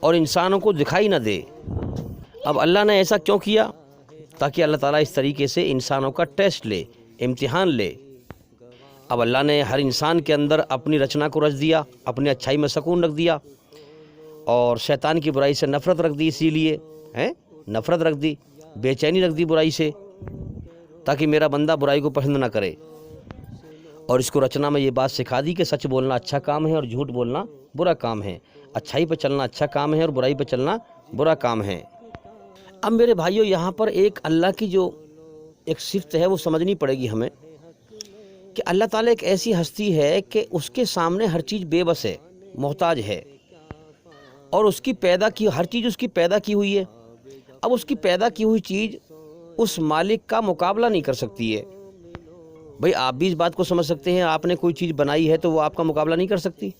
اور انسانوں کو دکھائی نہ دے۔ اب اللہ نے ایسا کیوں کیا؟ تاکہ اللہ تعالیٰ اس طریقے سے انسانوں کا ٹیسٹ لے، امتحان لے۔ اب اللہ نے ہر انسان کے اندر اپنی رچنا کو رچ دیا، اپنی اچھائی میں سکون رکھ دیا، اور شیطان کی برائی سے نفرت رکھ دی۔ اسی لیے نفرت رکھ دی، بے چینی رکھ دی برائی سے، تاکہ میرا بندہ برائی کو پسند نہ کرے۔ اور اس کو رچنا میں یہ بات سکھا دی کہ سچ بولنا اچھا کام ہے اور جھوٹ بولنا برا کام ہے، اچھائی پہ چلنا اچھا کام ہے اور برائی پہ چلنا برا کام ہے۔ اب میرے بھائیوں، یہاں پر ایک اللہ کی جو ایک صفت ہے وہ سمجھنی پڑے گی ہمیں، کہ اللہ تعالیٰ ایک ایسی ہستی ہے کہ اس کے سامنے ہر چیز بے بس ہے، محتاج ہے، اور اس کی ہر چیز اس کی پیدا کی ہوئی ہے۔ اب اس کی پیدا کی ہوئی چیز اس مالک کا مقابلہ نہیں کر سکتی ہے۔ بھئی آپ بھی اس بات کو سمجھ سکتے ہیں، آپ نے کوئی چیز بنائی ہے تو وہ آپ کا مقابلہ نہیں کر سکتی،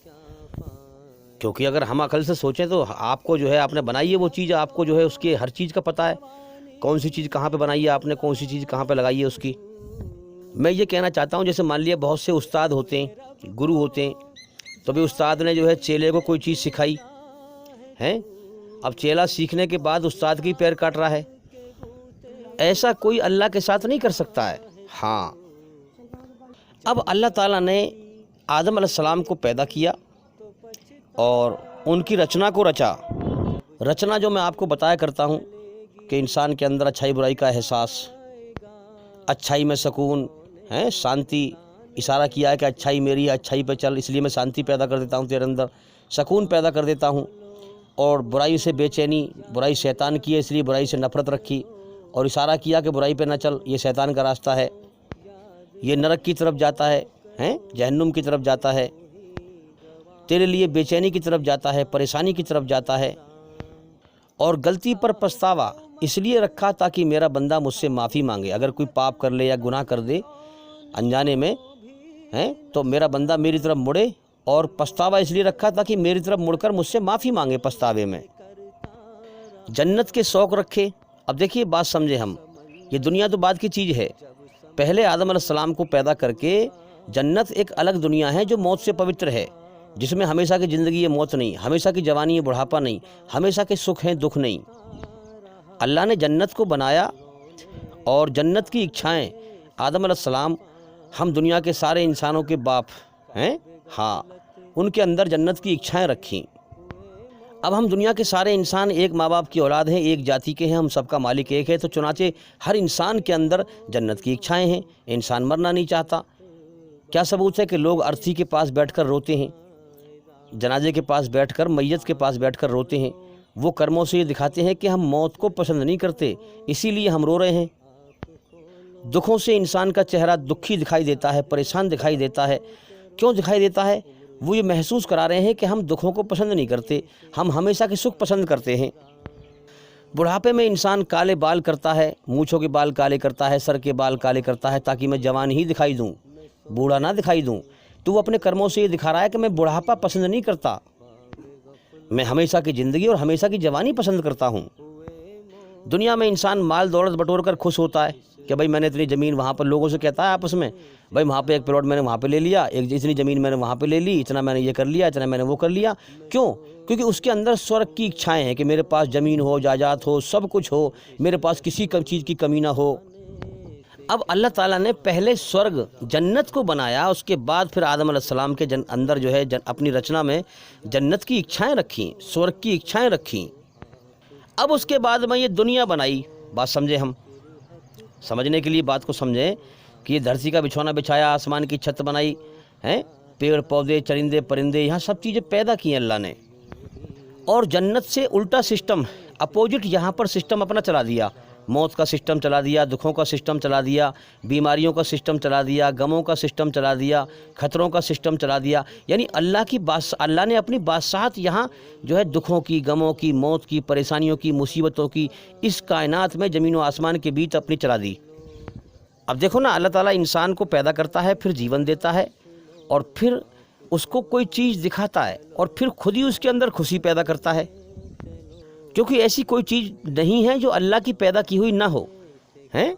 کیونکہ اگر ہم عقل سے سوچیں تو آپ کو جو ہے آپ نے بنائی ہے وہ چیز، آپ کو جو ہے اس کے ہر چیز کا پتہ ہے، کون سی چیز کہاں پہ بنائی ہے آپ نے، کون سی چیز کہاں پہ لگائی ہے اس کی۔ میں یہ کہنا چاہتا ہوں، جیسے مان لیا بہت سے استاد ہوتے ہیں، گرو ہوتے ہیں، تو بھی استاد نے جو ہے چیلے کو کوئی چیز سکھائی ہے، اب چیلا سیکھنے کے بعد استاد کی پیر کاٹ رہا ہے، ایسا کوئی اللہ کے ساتھ نہیں کر سکتا ہے۔ ہاں، اب اللہ تعالیٰ نے آدم علیہ السلام کو پیدا کیا اور ان کی رچنا کو رچا۔ رچنا جو میں آپ کو بتایا کرتا ہوں کہ انسان کے اندر اچھائی برائی کا احساس، اچھائی میں سکون ہے، شانتی، اشارہ کیا ہے کہ اچھائی میری ہے، اچھائی پہ چل، اس لیے میں شانتی پیدا کر دیتا ہوں تیرے اندر، سکون پیدا کر دیتا ہوں، اور برائی سے بے چینی، برائی شیطان کی ہے اس لیے برائی سے نفرت رکھی، اور اشارہ کیا کہ برائی پہ نہ چل، یہ شیطان کا راستہ ہے، یہ نرک کی طرف جاتا ہے، جہنم کی طرف جاتا ہے، تیرے لیے بے چینی کی طرف جاتا ہے، پریشانی کی طرف جاتا ہے۔ اور غلطی پر پچھتاوا اس لیے رکھا تاکہ میرا بندہ مجھ سے معافی مانگے، اگر کوئی پاپ کر لے یا گناہ کر دے انجانے میں تو میرا بندہ میری طرف مڑے، اور پچھتاوا اس لیے رکھا تاکہ میری طرف مڑ کر مجھ سے معافی مانگے پچھتاوے میں۔ جنت کے شوق رکھے۔ اب دیکھیے بات سمجھے ہم، یہ دنیا تو بعد کی چیز ہے، پہلے آدم علیہ السلام کو پیدا کر کے جنت ایک الگ دنیا ہے جو موت سے پوتر ہے، جس میں ہمیشہ کی زندگی ہے، موت نہیں، ہمیشہ کی جوانی ہے، بڑھاپا نہیں، ہمیشہ کے سکھ ہیں، دکھ نہیں۔ اللہ نے جنت کو بنایا اور جنت کی اچھائیں، آدم علیہ السلام ہم دنیا کے سارے انسانوں کے باپ ہیں، ہاں، ان کے اندر جنت کی اچھائیں رکھیں۔ اب ہم دنیا کے سارے انسان ایک ماں باپ کی اولاد ہیں، ایک جاتی کے ہیں، ہم سب کا مالک ایک ہے، تو چنانچہ ہر انسان کے اندر جنت کی اچھائیں ہیں۔ انسان مرنا نہیں چاہتا۔ کیا ثبوت ہے کہ لوگ ارتھی کے پاس بیٹھ کر روتے ہیں، جنازے کے پاس بیٹھ کر، میت کے پاس بیٹھ کر روتے ہیں؟ وہ کرموں سے یہ دکھاتے ہیں کہ ہم موت کو پسند نہیں کرتے، اسی لیے ہم رو رہے ہیں۔ دکھوں سے انسان کا چہرہ دکھی دکھائی دیتا ہے، پریشان دکھائی دیتا ہے۔ کیوں دکھائی دیتا ہے؟ وہ یہ محسوس کرا رہے ہیں کہ ہم دکھوں کو پسند نہیں کرتے، ہم ہمیشہ کے سکھ پسند کرتے ہیں۔ بڑھاپے میں انسان کالے بال کرتا ہے، مونچھوں کے بال کالے کرتا ہے، سر کے بال کالے کرتا ہے تاکہ میں جوان ہی دکھائی دوں، بوڑھا نہ دکھائی دوں۔ تو وہ اپنے کرموں سے یہ دکھا رہا ہے کہ میں بڑھاپا پسند نہیں کرتا، میں ہمیشہ کی زندگی اور ہمیشہ کی جوانی پسند کرتا ہوں۔ دنیا میں انسان مال دولت بٹور کر خوش ہوتا ہے کہ بھائی میں نے اتنی زمین، وہاں پر لوگوں سے کہتا ہے آپس میں، بھائی وہاں پہ ایک پلاٹ میں نے وہاں پہ لے لیا، اتنی زمین میں نے وہاں پہ لے لی، اتنا میں نے یہ کر لیا، اتنا میں نے وہ کر لیا۔ کیوں؟ کیونکہ اس کے اندر سورگ کی اچھائیں ہیں کہ میرے پاس زمین ہو، جائیداد ہو، سب کچھ ہو، میرے پاس کسی چیز کی کمی نہ ہو۔ اب اللہ تعالیٰ نے پہلے سورگ جنت کو بنایا، اس کے بعد پھر آدم علیہ السلام کے اندر جو ہے اپنی رچنا میں جنت کی اچھائیں رکھیں، سورگ کی اچھائیں رکھیں۔ اب اس کے بعد میں یہ دنیا بنائی۔ بات سمجھے ہم، سمجھنے کے لیے بات کو سمجھیں کہ یہ دھرتی کا بچھونا بچھایا، آسمان کی چھت بنائی ہیں، پیڑ پودے، چرندے پرندے، یہاں سب چیزیں پیدا کی ہیں اللہ نے، اور جنت سے الٹا سسٹم، اپوزٹ یہاں پر سسٹم اپنا چلا دیا، موت کا سسٹم چلا دیا، دکھوں کا سسٹم چلا دیا، بیماریوں کا سسٹم چلا دیا، غموں کا سسٹم چلا دیا، خطروں کا سسٹم چلا دیا۔ یعنی اللہ نے اپنی بادشاہت یہاں جو ہے دکھوں کی، غموں کی، موت کی، پریشانیوں کی، مصیبتوں کی، اس کائنات میں زمین و آسمان کے بیچ اپنی چلا دی۔ اب دیکھو نا، اللہ تعالیٰ انسان کو پیدا کرتا ہے، پھر جیون دیتا ہے، اور پھر اس کو کوئی چیز دکھاتا ہے، اور پھر خود ہی اس کے اندر خوشی پیدا کرتا ہے، کیونکہ ایسی کوئی چیز نہیں ہے جو اللہ کی پیدا کی ہوئی نہ ہو، ہیں؟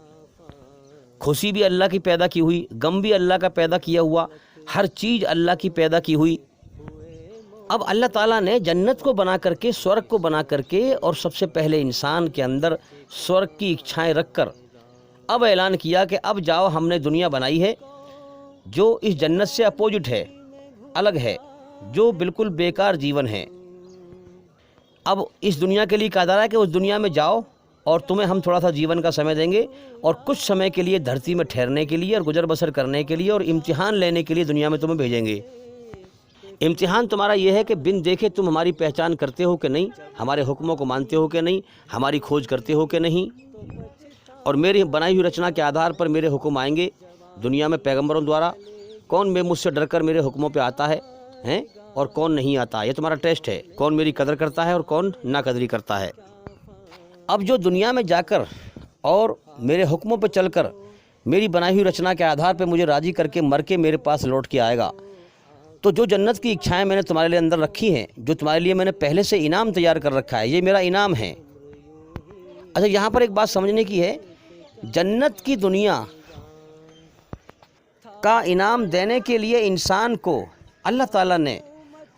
خوشی بھی اللہ کی پیدا کی ہوئی، غم بھی اللہ کا پیدا کیا ہوا، ہر چیز اللہ کی پیدا کی ہوئی۔ اب اللہ تعالیٰ نے جنت کو بنا کر کے، سورگ کو بنا کر کے، اور سب سے پہلے انسان کے اندر سورگ کی اچھائیں رکھ کر اب اعلان کیا کہ اب جاؤ، ہم نے دنیا بنائی ہے جو اس جنت سے اپوزٹ ہے، الگ ہے، جو بالکل بیکار جیون ہے۔ اب اس دنیا کے لیے کہا جا رہا ہے کہ اس دنیا میں جاؤ اور تمہیں ہم تھوڑا سا جیون کا سمے دیں گے، اور کچھ سمے کے لیے دھرتی میں ٹھہرنے کے لیے اور گزر بسر کرنے کے لیے اور امتحان لینے کے لیے دنیا میں تمہیں بھیجیں گے۔ امتحان تمہارا یہ ہے کہ بن دیکھے تم ہماری پہچان کرتے ہو کہ نہیں، ہمارے حکموں کو مانتے ہو کہ نہیں، ہماری کھوج کرتے ہو کہ نہیں، اور میری بنائی ہوئی رچنا کے آدھار پر میرے حکم آئیں گے دنیا میں پیغمبروں دوارا۔ کون مجھ سے ڈر کر میرے حکموں پہ آتا ہے اور کون نہیں آتا، یہ تمہارا ٹیسٹ ہے، کون میری قدر کرتا ہے اور کون ناقدری کرتا ہے۔ اب جو دنیا میں جا کر اور میرے حکموں پہ چل کر میری بنائی ہوئی رچنا کے آدھار پہ مجھے راضی کر کے مر کے میرے پاس لوٹ کے آئے گا، تو جو جنت کی اچھائیں میں نے تمہارے لیے اندر رکھی ہیں، جو تمہارے لیے میں نے پہلے سے انعام تیار کر رکھا ہے، یہ میرا انعام ہے۔ اچھا، یہاں پر ایک بات سمجھنے کی ہے، جنت کی دنیا کا انعام دینے کے لیے انسان کو اللہ تعالیٰ نے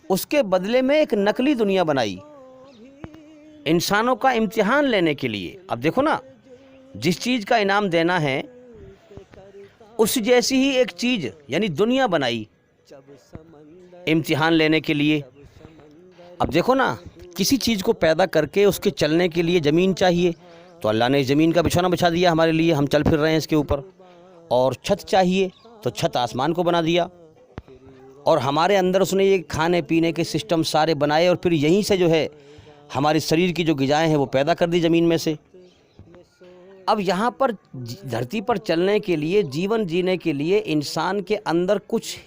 اس کے بدلے میں ایک نقلی دنیا بنائی انسانوں کا امتحان لینے کے لیے۔ اب دیکھو نا، جس چیز کا انعام دینا ہے اس جیسی ہی ایک چیز یعنی دنیا بنائی امتحان لینے کے لیے۔ اب دیکھو نا، کسی چیز کو پیدا کر کے اس کے چلنے کے لیے زمین چاہیے، تو اللہ نے زمین کا بچھونا بچھا دیا ہمارے لیے، ہم چل پھر رہے ہیں اس کے اوپر۔ اور چھت چاہیے تو چھت آسمان کو بنا دیا، اور ہمارے اندر اس نے یہ کھانے پینے کے سسٹم سارے بنائے، اور پھر یہیں سے جو ہے ہمارے شریر کی جو غذائیں ہیں وہ پیدا کر دی زمین میں سے۔ اب یہاں پر دھرتی پر چلنے کے لیے، جیون جینے کے لیے انسان کے اندر کچھ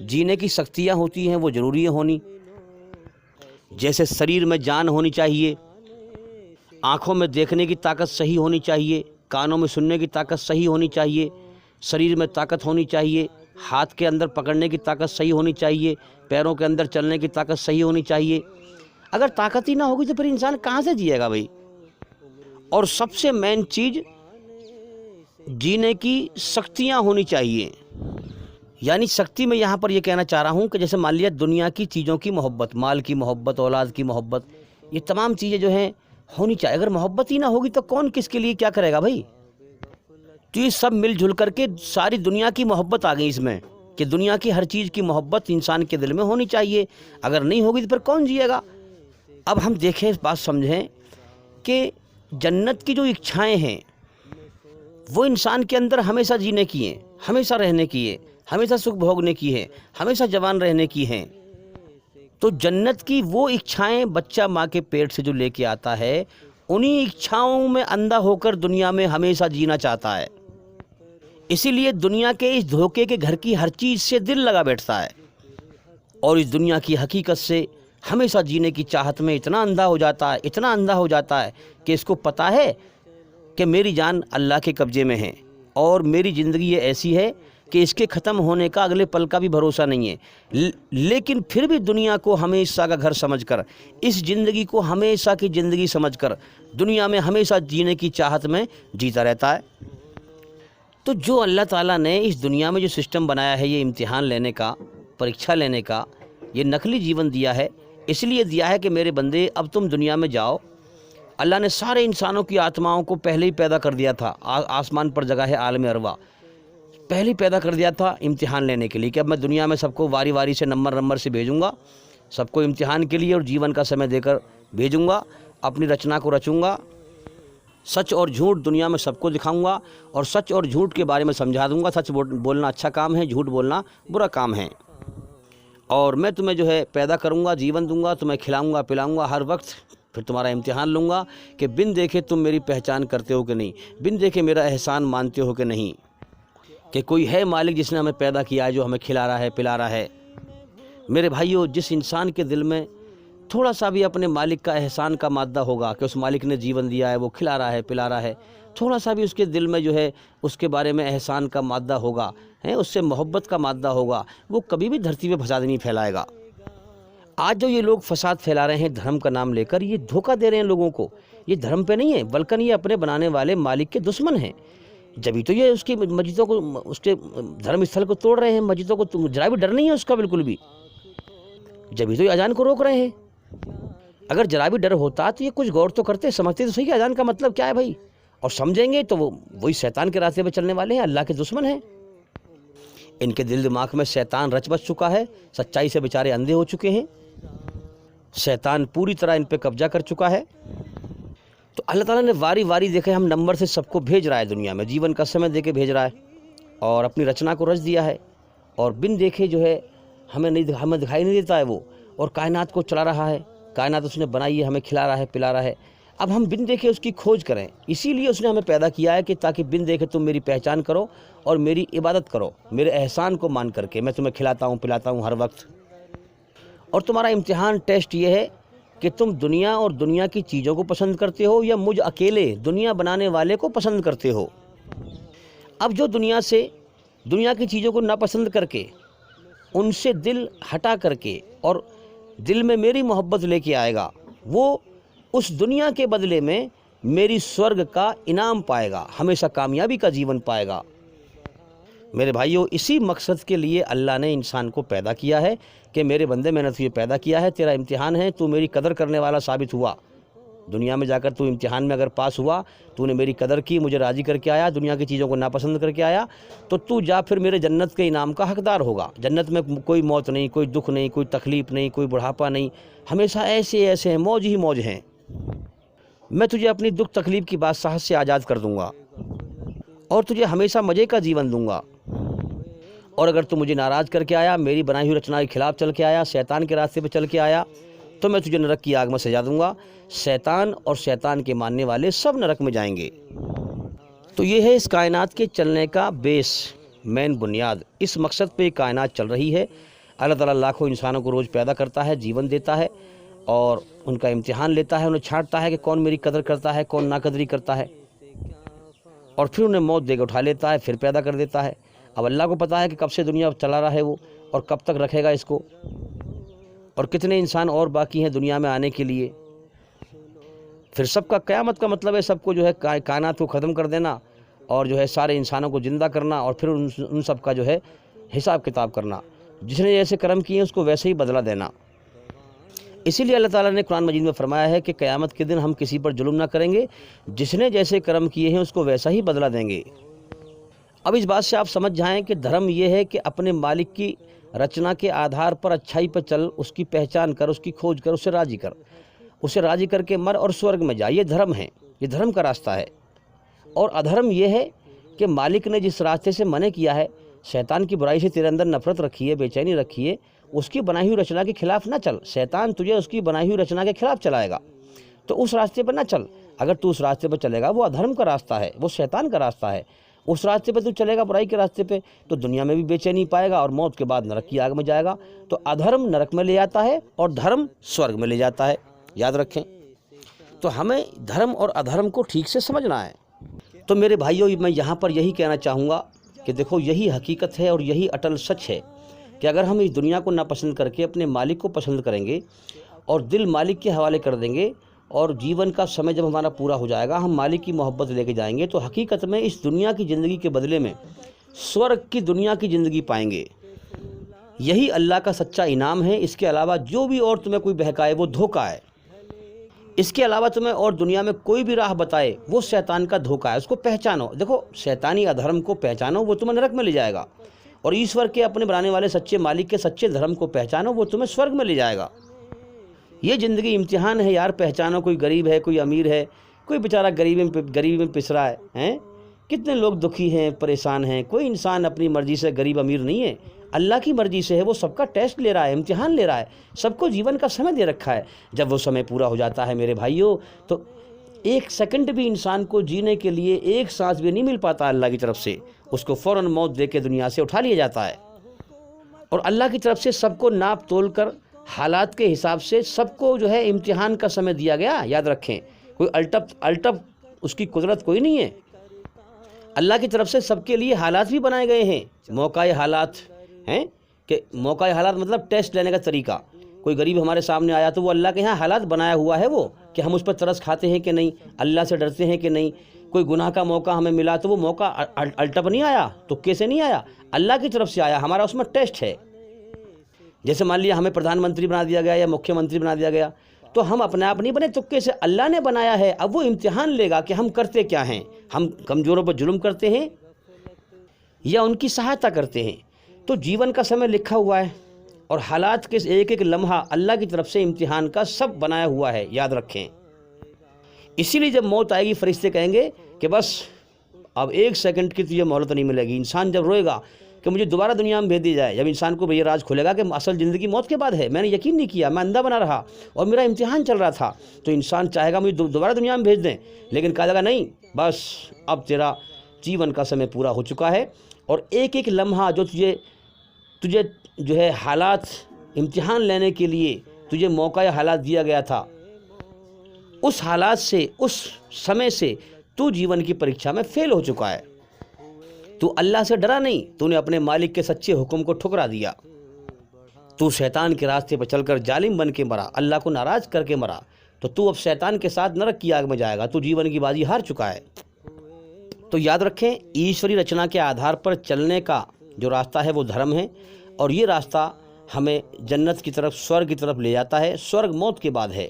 جینے کی شکتیاں ہوتی ہیں، وہ ضروری ہے ہونی۔ جیسے شریر میں جان ہونی چاہیے، آنکھوں میں دیکھنے کی طاقت صحیح ہونی چاہیے، کانوں میں سننے کی طاقت صحیح ہونی چاہیے، شریر میں طاقت ہونی چاہیے، ہاتھ کے اندر پکڑنے کی طاقت صحیح ہونی چاہیے، پیروں کے اندر چلنے کی طاقت صحیح ہونی چاہیے۔ اگر طاقت ہی نہ ہوگی تو پھر انسان کہاں سے جیے گا بھائی؟ اور سب سے مین چیز جینے کی شکتیاں ہونی چاہیے۔ یعنی شکتی میں یہاں پر یہ کہنا چاہ رہا ہوں کہ جیسے مان لیا دنیا کی چیزوں کی محبت، مال کی محبت، اولاد کی محبت، یہ تمام چیزیں جو ہیں ہونی چاہیے۔ اگر محبت ہی نہ ہوگی تو کون کس کے لیے کیا کرے گا بھائی؟ تو یہ سب مل جل کر کے ساری دنیا کی محبت آ گئی اس میں، کہ دنیا کی ہر چیز کی محبت انسان کے دل میں ہونی چاہیے۔ اگر نہیں ہوگی تو پھر کون جیے گا؟ اب ہم دیکھیں، اس بات سمجھیں کہ جنت کی جو اچھائیں ہیں وہ انسان کے اندر ہمیشہ جینے کی ہیں، ہمیشہ رہنے کی ہے، ہمیشہ سکھ بھوگنے کی ہے، ہمیشہ جوان رہنے کی ہیں۔ تو جنت کی وہ اچھائیں بچہ ماں کے پیٹ سے جو لے کے آتا ہے، انہی اچھاؤں میں اندھا ہو کر دنیا میں ہمیشہ جینا چاہتا ہے۔ اسی لیے دنیا کے اس دھوکے کے گھر کی ہر چیز سے دل لگا بیٹھتا ہے، اور اس دنیا کی حقیقت سے ہمیشہ جینے کی چاہت میں اتنا اندھا ہو جاتا ہے، اتنا اندھا ہو جاتا ہے کہ اس کو پتہ ہے کہ میری جان اللہ کے قبضے میں ہے، اور میری زندگی یہ ایسی ہے کہ اس کے ختم ہونے کا اگلے پل کا بھی بھروسہ نہیں ہے، لیکن پھر بھی دنیا کو ہمیشہ کا گھر سمجھ کر، اس زندگی کو ہمیشہ کی زندگی سمجھ کر دنیا میں ہمیشہ جینے کی چاہت میں جیتا رہتا ہے۔ تو جو اللہ تعالیٰ نے اس دنیا میں جو سسٹم بنایا ہے، یہ امتحان لینے کا، پریکشا لینے کا، یہ نقلی جیون دیا ہے، اس لیے دیا ہے کہ میرے بندے اب تم دنیا میں جاؤ۔ اللہ نے سارے انسانوں کی آتماؤں کو پہلے ہی پیدا کر دیا تھا، آسمان پر جگہ ہے عالم ارواح، پہلے ہی پیدا کر دیا تھا امتحان لینے کے لیے، کہ اب میں دنیا میں سب کو واری واری سے نمبر سے بھیجوں گا، سب کو امتحان کے لیے اور جیون کا سمے دے کر بھیجوں گا، اپنی رچنا کو رچوں گا، سچ اور جھوٹ دنیا میں سب کو دکھاؤں گا، اور سچ اور جھوٹ کے بارے میں سمجھا دوں گا۔ سچ بولنا اچھا کام ہے، جھوٹ بولنا برا کام ہے، اور میں تمہیں جو ہے پیدا کروں گا، جیون دوں گا، تمہیں کھلاؤں گا پلاؤں گا ہر وقت، پھر تمہارا امتحان لوں گا کہ بن دیکھے تم میری پہچان کرتے ہو کہ نہیں، بن دیکھے میرا احسان مانتے ہو کہ نہیں، کہ کوئی ہے مالک جس نے ہمیں پیدا کیا ہے، جو ہمیں کھلا رہا ہے پلا رہا ہے۔ میرے بھائیو، جس انسان کے دل میں تھوڑا سا بھی اپنے مالک کا احسان کا مادہ ہوگا کہ اس مالک نے جیون دیا ہے، وہ کھلا رہا ہے پلا رہا ہے، تھوڑا سا بھی اس کے دل میں جو ہے اس کے بارے میں احسان کا مادہ ہوگا، اس سے محبت کا مادہ ہوگا، وہ کبھی بھی دھرتی پہ فساد نہیں پھیلائے گا۔ آج جو یہ لوگ فساد پھیلا رہے ہیں دھرم کا نام لے کر، یہ دھوکہ دے رہے ہیں لوگوں کو، یہ دھرم پہ نہیں ہے بلکہ یہ اپنے بنانے والے مالک کے دشمن ہیں۔ جبھی تو یہ اس کی مسجدوں کو، اس کے دھرم استھل کو توڑ رہے ہیں، مسجدوں کو، ذرا بھی ڈر نہیں ہے اس کا بالکل بھی۔ جبھی تو یہ اذان کو روک رہے ہیں۔ اگر ذرا بھی ڈر ہوتا تو یہ کچھ غور تو کرتے، سمجھتے تو صحیح کہ اذان کا مطلب کیا ہے بھائی، اور سمجھیں گے تو وہی شیطان کے راستے پہ چلنے والے ہیں، اللہ کے دشمن ہیں۔ ان کے دل دماغ میں شیطان رچ بس چکا ہے، سچائی سے بیچارے اندھے ہو چکے ہیں، شیطان پوری طرح ان پہ قبضہ کر چکا ہے۔ تو اللہ تعالیٰ نے واری واری دیکھے ہم نمبر سے سب کو بھیج رہا ہے دنیا میں، جیون کا سمے دے کے بھیج رہا ہے، اور اپنی رچنا کو رچ دیا ہے، اور بن دیکھے جو ہے ہمیں دکھائی نہیں دیتا ہے وہ، اور کائنات کو چلا رہا ہے، کائنات اس نے بنائی ہے، ہمیں کھلا رہا ہے، پلا رہا ہے۔ اب ہم بن دیکھے اس کی کھوج کریں، اسی لیے اس نے ہمیں پیدا کیا ہے کہ تاکہ بن دیکھے تم میری پہچان کرو اور میری عبادت کرو، میرے احسان کو مان کر کے میں تمہیں کھلاتا ہوں پلاتا ہوں ہر وقت۔ اور تمہارا امتحان ٹیسٹ یہ ہے کہ تم دنیا اور دنیا کی چیزوں کو پسند کرتے ہو یا مجھ اکیلے دنیا بنانے والے کو پسند کرتے ہو۔ اب جو دنیا کی چیزوں کو ناپسند کر کے، ان سے دل ہٹا کر کے اور دل میں میری محبت لے کے آئے گا، وہ اس دنیا کے بدلے میں میری سورگ کا انعام پائے گا، ہمیشہ کامیابی کا جیون پائے گا۔ میرے بھائیو، اسی مقصد کے لیے اللہ نے انسان کو پیدا کیا ہے کہ میرے بندے میں نے تجھے پیدا کیا ہے، تیرا امتحان ہے، تو میری قدر کرنے والا ثابت ہوا، دنیا میں جا کر تو امتحان میں اگر پاس ہوا، تو نے میری قدر کی، مجھے راضی کر کے آیا، دنیا کی چیزوں کو ناپسند کر کے آیا، تو جا پھر میرے جنت کے انعام کا حقدار ہوگا۔ جنت میں کوئی موت نہیں، کوئی دکھ نہیں، کوئی تکلیف نہیں، کوئی بڑھاپا نہیں، ہمیشہ ایسے ہیں، موج ہی موج ہیں۔ میں تجھے اپنی دکھ تکلیف کی بادشاہت سے آزاد کر دوں گا، اور تجھے ہمیشہ مزے کا جیون دوں گا۔ اور اگر تو مجھے ناراض کر کے آیا، میری بنائی ہوئی رچنا کے خلاف چل کے آیا، شیطان کے راستے پہ چل کے آیا، تو میں تجھے نرک کی آگ میں سجا دوں گا۔ شیطان اور شیطان کے ماننے والے سب نرک میں جائیں گے۔ تو یہ ہے اس کائنات کے چلنے کا بیس، مین بنیاد، اس مقصد پہ کائنات چل رہی ہے۔ اللہ تعالیٰ لاکھوں انسانوں کو روز پیدا کرتا ہے، جیون دیتا ہے، اور ان کا امتحان لیتا ہے، انہیں چھانٹتا ہے کہ کون میری قدر کرتا ہے، کون ناقدری کرتا ہے، اور پھر انہیں موت دے کے اٹھا لیتا ہے، پھر پیدا کر دیتا ہے۔ اب اللہ کو پتہ ہے کہ کب سے دنیا چلا رہا ہے وہ، اور کب تک رکھے گا اس کو، اور کتنے انسان اور باقی ہیں دنیا میں آنے کے لیے۔ پھر سب کا قیامت کا مطلب ہے سب کو جو ہے کائنات کو ختم کر دینا، اور جو ہے سارے انسانوں کو زندہ کرنا، اور پھر ان سب کا جو ہے حساب کتاب کرنا، جس نے جیسے کرم کیے اس کو ویسے ہی بدلہ دینا۔ اسی لیے اللہ تعالیٰ نے قرآن مجید میں فرمایا ہے کہ قیامت کے دن ہم کسی پر ظلم نہ کریں گے، جس نے جیسے کرم کیے ہیں اس کو ویسا ہی بدلہ دیں گے۔ اب اس بات سے آپ سمجھ جائیں کہ دھرم یہ ہے کہ اپنے مالک کی رچنا کے آدھار پر اچھائی پر چل، اس کی پہچان کر، اس کی کھوج کر، اسے راضی کر کے مر اور سورگ میں جا۔ یہ دھرم ہے، یہ دھرم کا راستہ ہے۔ اور ادھرم یہ ہے کہ مالک نے جس راستے سے منع کیا ہے، شیطان کی برائی سے تیرے اندر نفرت رکھی ہے، بے چینی رکھی ہے، اس کی بنائی ہوئی رچنا کے خلاف نہ چل۔ شیطان تجھے اس کی بنائی ہوئی رچنا کے خلاف چلائے گا، تو اس راستے پر نہ چل۔ اگر تو اس راستے پر چلے گا، وہ ادھرم کا راستہ ہے، وہ شیطان کا راستہ ہے، اس راستے پہ تو چلے گا، برائی کے راستے پہ، تو دنیا میں بھی بے چینی پائے گا، اور موت کے بعد نرک کی آگ میں جائے گا۔ تو ادھرم نرک میں لے جاتا ہے، اور دھرم سورگ میں لے جاتا ہے، یاد رکھیں۔ تو ہمیں دھرم اور ادھرم کو ٹھیک سے سمجھنا ہے۔ تو میرے بھائیوں، میں یہاں پر یہی کہنا چاہوں گا کہ دیکھو، یہی حقیقت ہے اور یہی اٹل سچ ہے کہ اگر ہم اس دنیا کو ناپسند کر کے اپنے مالک کو پسند کریں گے، اور دل مالک کے حوالے کر دیں گے، اور جیون کا سمے جب ہمارا پورا ہو جائے گا، ہم مالک کی محبت لے کے جائیں گے، تو حقیقت میں اس دنیا کی زندگی کے بدلے میں سورگ کی دنیا کی زندگی پائیں گے۔ یہی اللہ کا سچا انعام ہے۔ اس کے علاوہ جو بھی اور تمہیں کوئی بہکائے وہ دھوکہ ہے۔ اس کے علاوہ تمہیں اور دنیا میں کوئی بھی راہ بتائے وہ شیطان کا دھوکہ ہے، اس کو پہچانو۔ دیکھو، شیطانی ادھرم کو پہچانو، وہ تمہیں نرک میں لے جائے گا، اور ایشور کے اپنے بنانے والے سچے مالک کے سچے دھرم کو پہچانو، وہ تمہیں سورگ میں لے جائے گا۔ یہ زندگی امتحان ہے یار، پہچانو۔ کوئی غریب ہے، کوئی امیر ہے، کوئی بیچارہ غریبی میں پس رہا ہے، کتنے لوگ دکھی ہیں، پریشان ہیں۔ کوئی انسان اپنی مرضی سے غریب امیر نہیں ہے، اللہ کی مرضی سے ہے۔ وہ سب کا ٹیسٹ لے رہا ہے، امتحان لے رہا ہے، سب کو جیون کا سمے دے رکھا ہے۔ جب وہ سمے پورا ہو جاتا ہے میرے بھائیوں، تو ایک سیکنڈ بھی انسان کو جینے کے لیے ایک سانس بھی نہیں مل پاتا اللہ کی طرف سے، اس کو فوراً موت دے کے دنیا سے اٹھا لیا جاتا ہے۔ اور اللہ کی طرف سے سب کو ناپ تول کر حالات کے حساب سے سب کو جو ہے امتحان کا سمے دیا گیا، یاد رکھیں۔ کوئی الٹپ اس کی قدرت کوئی نہیں ہے۔ اللہ کی طرف سے سب کے لیے حالات بھی بنائے گئے ہیں، موقع حالات ہیں، کہ موقع حالات مطلب ٹیسٹ لینے کا طریقہ۔ کوئی غریب ہمارے سامنے آیا تو وہ اللہ کے یہاں حالات بنایا ہوا ہے، وہ کہ ہم اس پر ترس کھاتے ہیں کہ نہیں، اللہ سے ڈرتے ہیں کہ نہیں۔ کوئی گناہ کا موقع ہمیں ملا تو وہ موقع الٹپ نہیں آیا، تکے سے نہیں آیا، اللہ کی طرف سے آیا، ہمارا اس میں ٹیسٹ ہے۔ جیسے مان لیا ہمیں پردھان منتری بنا دیا گیا یا مکھیہ منتری بنا دیا گیا، تو ہم اپنے آپ نہیں بنے، تکے سے اللہ نے بنایا ہے۔ اب وہ امتحان لے گا کہ ہم کرتے کیا ہیں، ہم کمزوروں پر ظلم کرتے ہیں یا ان کی سہایتا کرتے ہیں۔ تو جیون کا سمے لکھا ہوا ہے، اور حالات کے ایک ایک لمحہ اللہ کی طرف سے امتحان کا سب بنایا ہوا ہے، یاد رکھیں۔ اسی لیے جب موت آئے گی فرشتے کہیں گے کہ بس اب 1 سیکنڈ کی تجھے مہلت نہیں ملے گی۔ انسان جب روئے گا کہ مجھے دوبارہ دنیا میں بھیج دیا جائے، جب انسان کو یہ راز کھلے گا کہ اصل زندگی موت کے بعد ہے، میں نے یقین نہیں کیا، میں اندھا بنا رہا اور میرا امتحان چل رہا تھا، تو انسان چاہے گا مجھے دوبارہ دنیا میں بھیج دیں، لیکن کہا جائے گا نہیں، بس اب تیرا جیون کا سمے پورا ہو چکا ہے، اور ایک ایک لمحہ جو تجھے جو ہے حالات امتحان لینے کے لیے تجھے موقع یا حالات دیا گیا تھا، اس حالات سے، اس سمے سے تو جیون کی پریکشا میں فیل ہو چکا ہے۔ تو اللہ سے ڈرا نہیں، تو نے اپنے مالک کے سچے حکم کو ٹھکرا دیا، تو شیطان کے راستے پر چل کر ظالم بن کے مرا، اللہ کو ناراض کر کے مرا، تو اب شیطان کے ساتھ نرک کی آگ میں جائے گا، تو جیون کی بازی ہار چکا ہے۔ تو یاد رکھیں، ایشوری رچنا کے آدھار پر چلنے کا جو راستہ ہے وہ دھرم ہے، اور یہ راستہ ہمیں جنت کی طرف، سورگ کی طرف لے جاتا ہے۔ سورگ موت کے بعد ہے۔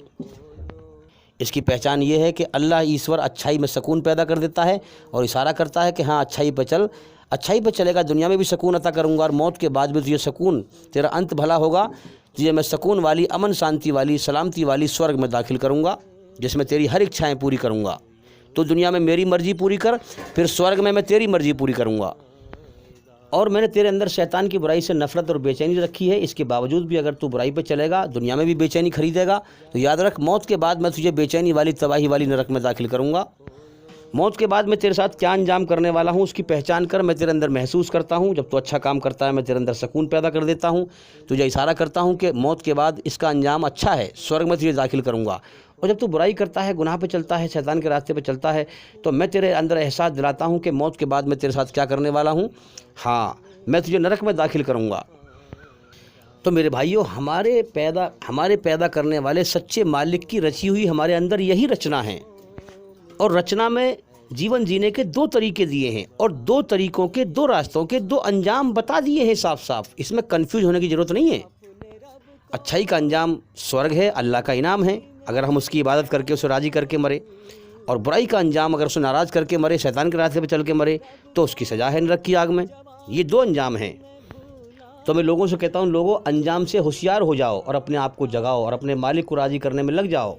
اس کی پہچان یہ ہے کہ اللہ ایشور اچھائی میں سکون پیدا کر دیتا ہے اور اشارہ کرتا ہے کہ ہاں اچھائی پہ چل، اچھائی پہ چلے گا، دنیا میں بھی سکون عطا کروں گا، اور موت کے بعد بھی تجھے سکون، تیرا انت بھلا ہوگا، تجھے میں سکون والی، امن شانتی والی، سلامتی والی سورگ میں داخل کروں گا، جس میں تیری ہر اچھائیں پوری کروں گا۔ تو دنیا میں میری مرضی پوری کر، پھر سورگ میں تیری مرضی پوری کروں گا۔ اور میں نے تیرے اندر شیطان کی برائی سے نفرت اور بے چینی رکھی ہے، اس کے باوجود بھی اگر تو برائی پہ چلے گا، دنیا میں بھی بے چینی خریدے گا، تو یاد رکھ، موت کے بعد میں تجھے بے چینی والی، تباہی والی نرک میں داخل کروں گا۔ موت کے بعد میں تیرے ساتھ کیا انجام کرنے والا ہوں، اس کی پہچان کر، میں تیرے اندر محسوس کرتا ہوں۔ جب تو اچھا کام کرتا ہے، میں تیرے اندر سکون پیدا کر دیتا ہوں، تجھے اشارہ کرتا ہوں کہ موت کے بعد اس کا انجام اچھا ہے، سورگ میں تجھے داخل کروں گا۔ اور جب تو برائی کرتا ہے، گناہ پہ چلتا ہے، شیطان کے راستے پہ چلتا ہے، تو میں تیرے اندر احساس دلاتا ہوں کہ موت کے بعد میں تیرے ساتھ کیا کرنے والا ہوں، ہاں، میں تجھے نرک میں داخل کروں گا۔ تو میرے بھائیوں، ہمارے پیدا کرنے والے سچے مالک کی رچی ہوئی ہمارے اندر یہی رچنا ہے، اور رچنا میں جیون جینے کے 2 طریقے دیے ہیں، اور 2 طریقوں کے، 2 راستوں کے 2 انجام بتا دیے ہیں صاف صاف۔ اس میں کنفیوز ہونے کی ضرورت نہیں ہے۔ اچھائی کا انجام سورگ ہے، اللہ کا انعام ہے، اگر ہم اس کی عبادت کر کے، اسے راضی کر کے مرے، اور برائی کا انجام اگر اسے ناراض کر کے مرے، شیطان کے راستے پہ چل کے مرے، تو اس کی سزا ہے نرک کی آگ میں۔ یہ 2 انجام ہیں۔ تو میں لوگوں سے کہتا ہوں، لوگوں، انجام سے ہوشیار ہو جاؤ اور اپنے آپ کو جگاؤ اور اپنے مالک کو راضی کرنے میں لگ جاؤ۔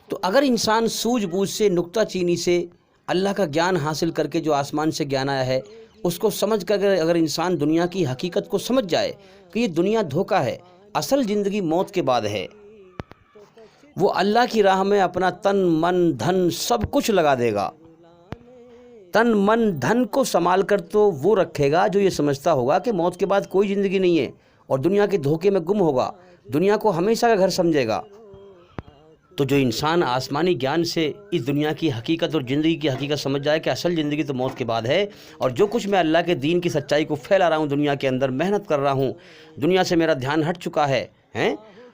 تو اگر انسان سوجھ بوجھ سے، نکتہ چینی سے اللہ کا گیان حاصل کر کے، جو آسمان سے گیان آیا ہے، اس کو سمجھ کر اگر انسان دنیا کی حقیقت کو سمجھ جائے کہ یہ دنیا دھوکہ ہے، اصل زندگی موت کے بعد ہے، وہ اللہ کی راہ میں اپنا تن، من، دھن سب کچھ لگا دے گا۔ تن، من، دھن کو سنبھال کر تو وہ رکھے گا جو یہ سمجھتا ہوگا کہ موت کے بعد کوئی زندگی نہیں ہے، اور دنیا کے دھوکے میں گم ہوگا، دنیا کو ہمیشہ کا گھر سمجھے گا۔ تو جو انسان آسمانی گیان سے اس دنیا کی حقیقت اور زندگی کی حقیقت سمجھ جائے کہ اصل زندگی تو موت کے بعد ہے، اور جو کچھ میں اللہ کے دین کی سچائی کو پھیلا رہا ہوں، دنیا کے اندر محنت کر رہا ہوں، دنیا سے میرا دھیان ہٹ چکا ہے،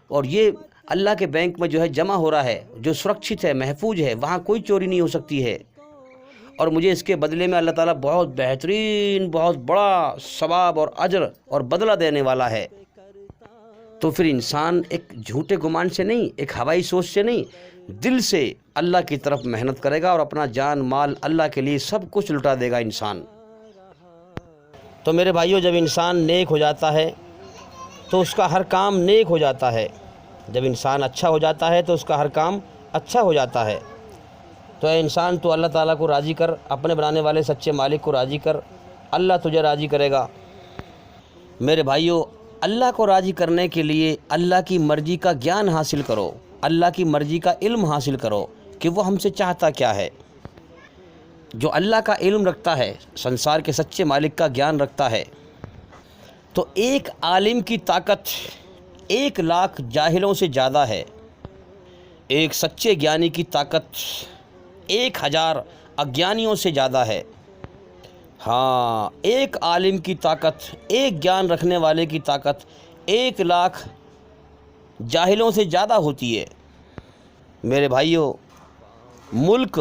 اور یہ اللہ کے بینک میں جو ہے جمع ہو رہا ہے، جو سرکشت ہے، محفوظ ہے، وہاں کوئی چوری نہیں ہو سکتی ہے، اور مجھے اس کے بدلے میں اللہ تعالیٰ بہت بہترین، بہت بڑا ثواب اور اجر اور بدلہ دینے والا ہے۔ تو پھر انسان ایک جھوٹے گمان سے نہیں، ایک ہوائی سوچ سے نہیں، دل سے اللہ کی طرف محنت کرے گا، اور اپنا جان مال اللہ کے لیے سب کچھ لٹا دے گا انسان۔ تو میرے بھائیوں، جب انسان نیک ہو جاتا ہے تو اس کا ہر کام نیک ہو جاتا ہے، جب انسان اچھا ہو جاتا ہے تو اس کا ہر کام اچھا ہو جاتا ہے۔ تو اے انسان، تو اللہ تعالیٰ کو راضی کر، اپنے بنانے والے سچے مالک کو راضی کر، اللہ تجھے راضی کرے گا۔ میرے بھائیوں، اللہ کو راضی کرنے کے لیے اللہ کی مرضی کا گیان حاصل کرو، اللہ کی مرضی کا علم حاصل کرو کہ وہ ہم سے چاہتا کیا ہے۔ جو اللہ کا علم رکھتا ہے، سنسار کے سچے مالک کا گیان رکھتا ہے، تو ایک عالم کی طاقت 1,00,000 جاہلوں سے زیادہ ہے، ایک سچے گیانی کی طاقت 1,000 اگیانیوں سے زیادہ ہے۔ ہاں، ایک عالم کی طاقت، ایک گیان رکھنے والے کی طاقت 1,00,000 جاہلوں سے زیادہ ہوتی ہے۔ میرے بھائیوں، ملک،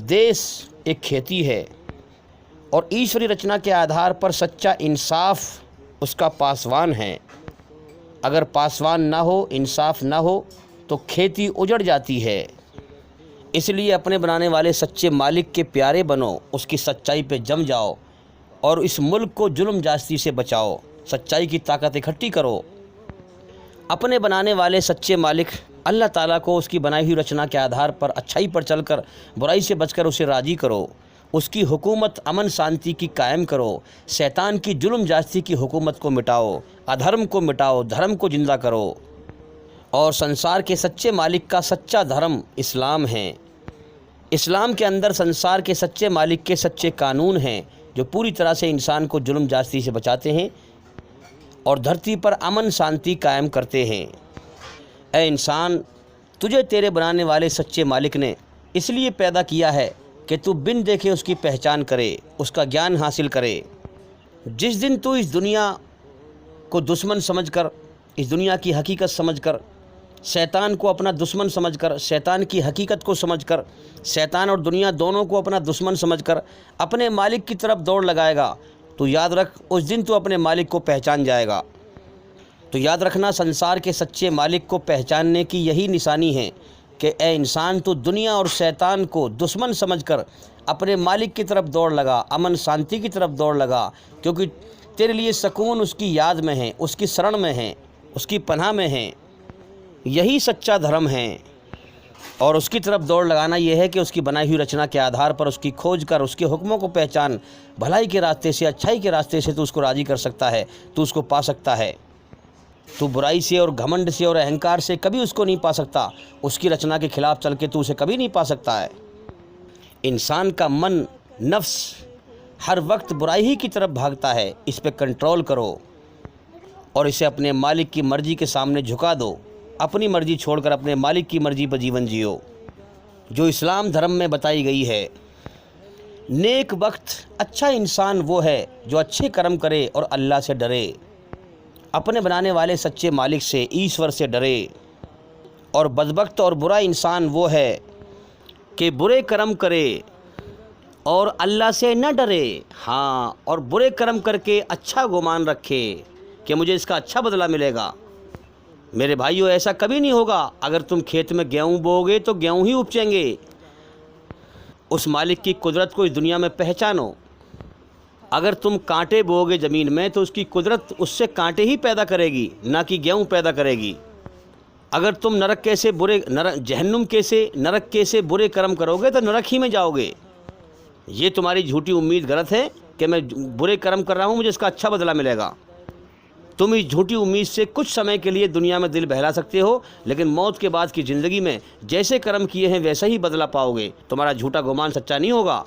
دیش ایک کھیتی ہے، اور ایشوری رچنا کے آدھار پر سچا انصاف اس کا پاسوان ہے۔ اگر پاسوان نہ ہو، انصاف نہ ہو تو کھیتی اجڑ جاتی ہے۔ اس لیے اپنے بنانے والے سچے مالک کے پیارے بنو، اس کی سچائی پہ جم جاؤ اور اس ملک کو ظلم جاستی سے بچاؤ۔ سچائی کی طاقت اکٹھی کرو۔ اپنے بنانے والے سچے مالک اللہ تعالیٰ کو اس کی بنائی ہوئی رچنا کے آدھار پر اچھائی پر چل کر برائی سے بچ کر اسے راضی کرو۔ اس کی حکومت امن شانتی کی قائم کرو۔ شیطان کی ظلم جاستی کی حکومت کو مٹاؤ، ادھرم کو مٹاؤ، دھرم کو زندہ کرو۔ اور سنسار کے سچے مالک کا سچا دھرم اسلام ہے۔ اسلام کے اندر سنسار کے سچے مالک کے سچے قانون ہیں جو پوری طرح سے انسان کو ظلم جاستی سے بچاتے ہیں اور دھرتی پر امن شانتی قائم کرتے ہیں۔ اے انسان، تجھے تیرے بنانے والے سچے مالک نے اس لیے پیدا کیا ہے کہ تو بن دیکھے اس کی پہچان کرے، اس کا گیان حاصل کرے۔ جس دن تو اس دنیا کو دشمن سمجھ کر، اس دنیا کی حقیقت سمجھ کر، شیطان کو اپنا دشمن سمجھ کر، شیطان کی حقیقت کو سمجھ کر، شیطان اور دنیا دونوں کو اپنا دشمن سمجھ کر اپنے مالک کی طرف دوڑ لگائے گا تو یاد رکھ اس دن تو اپنے مالک کو پہچان جائے گا۔ تو یاد رکھنا، سنسار کے سچے مالک کو پہچاننے کی یہی نشانی ہے کہ اے انسان، تو دنیا اور شیطان کو دشمن سمجھ کر اپنے مالک کی طرف دوڑ لگا، امن شانتی کی طرف دوڑ لگا، کیونکہ تیرے لیے سکون اس کی یاد میں ہے، اس کی شرن میں ہے، اس کی پناہ میں ہے۔ یہی سچا دھرم ہے۔ اور اس کی طرف دوڑ لگانا یہ ہے کہ اس کی بنائی ہوئی رچنا کے آدھار پر اس کی کھوج کر اس کے حکموں کو پہچان، بھلائی کے راستے سے، اچھائی کے راستے سے تو اس کو راضی کر سکتا ہے، تو اس کو پا سکتا ہے۔ تو برائی سے اور گھمنڈ سے اور اہنکار سے کبھی اس کو نہیں پا سکتا۔ اس کی رچنا کے خلاف چل کے تو اسے کبھی نہیں پا سکتا ہے۔ انسان کا من، نفس ہر وقت برائی ہی کی طرف بھاگتا ہے، اس پہ کنٹرول کرو اور اسے اپنے مالک کی مرضی کے سامنے جھکا دو۔ اپنی مرضی چھوڑ کر اپنے مالک کی مرضی پر جیون جیو جو اسلام دھرم میں بتائی گئی ہے۔ نیک وقت، اچھا انسان وہ ہے جو اچھے کرم کرے اور اللہ سے ڈرے، اپنے بنانے والے سچے مالک سے، ایشور سے ڈرے۔ اور بدبخت اور برا انسان وہ ہے کہ برے کرم کرے اور اللہ سے نہ ڈرے، ہاں، اور برے کرم کر کے اچھا گمان رکھے کہ مجھے اس کا اچھا بدلہ ملے گا۔ میرے بھائیو، ایسا کبھی نہیں ہوگا۔ اگر تم کھیت میں گیہوں بو گے تو گیہوں ہی اپجیں گے۔ اس مالک کی قدرت کو اس دنیا میں پہچانو۔ اگر تم کانٹے بو گے زمین میں تو اس کی قدرت اس سے کانٹے ہی پیدا کرے گی، نہ کہ گیہوں پیدا کرے گی۔ اگر تم جہنم کے سے نرک کے سے برے کرم کرو گے تو نرک ہی میں جاؤ گے۔ یہ تمہاری جھوٹی امید غلط ہے کہ میں برے کرم کر رہا ہوں، مجھے اس کا اچھا بدلہ ملے گا۔ تم اس جھوٹی امید سے کچھ سمے کے لیے دنیا میں دل بہلا سکتے ہو، لیکن موت کے بعد کی زندگی میں جیسے کرم کیے ہیں ویسا ہی بدلہ پاؤ گے۔ تمہارا جھوٹا گمان سچا نہیں ہوگا۔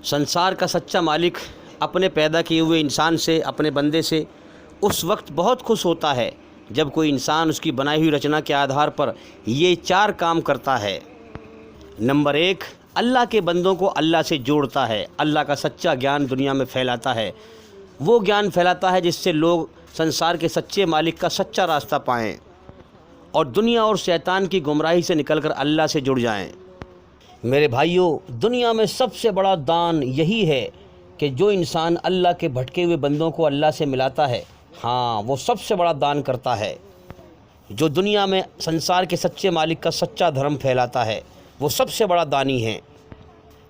سنسار کا سچا مالک اپنے پیدا کیے ہوئے انسان سے، اپنے بندے سے اس وقت بہت خوش ہوتا ہے جب کوئی انسان اس کی بنائی ہوئی رچنا کے آدھار پر یہ 4 کام کرتا ہے۔ نمبر 1، اللہ کے بندوں کو اللہ سے جوڑتا ہے، اللہ کا سچا گیان دنیا میں پھیلاتا ہے۔ وہ گیان پھیلاتا ہے جس سے لوگ سنسار کے سچے مالک کا سچا راستہ پائیں اور دنیا اور شیطان کی گمراہی سے نکل کر اللہ سے جڑ جائیں۔ میرے بھائیوں، دنیا میں سب سے بڑا دان یہی ہے کہ جو انسان اللہ کے بھٹکے ہوئے بندوں کو اللہ سے ملاتا ہے، ہاں، وہ سب سے بڑا دان کرتا ہے۔ جو دنیا میں سنسار کے سچے مالک کا سچا دھرم پھیلاتا ہے، وہ سب سے بڑا دانی ہے۔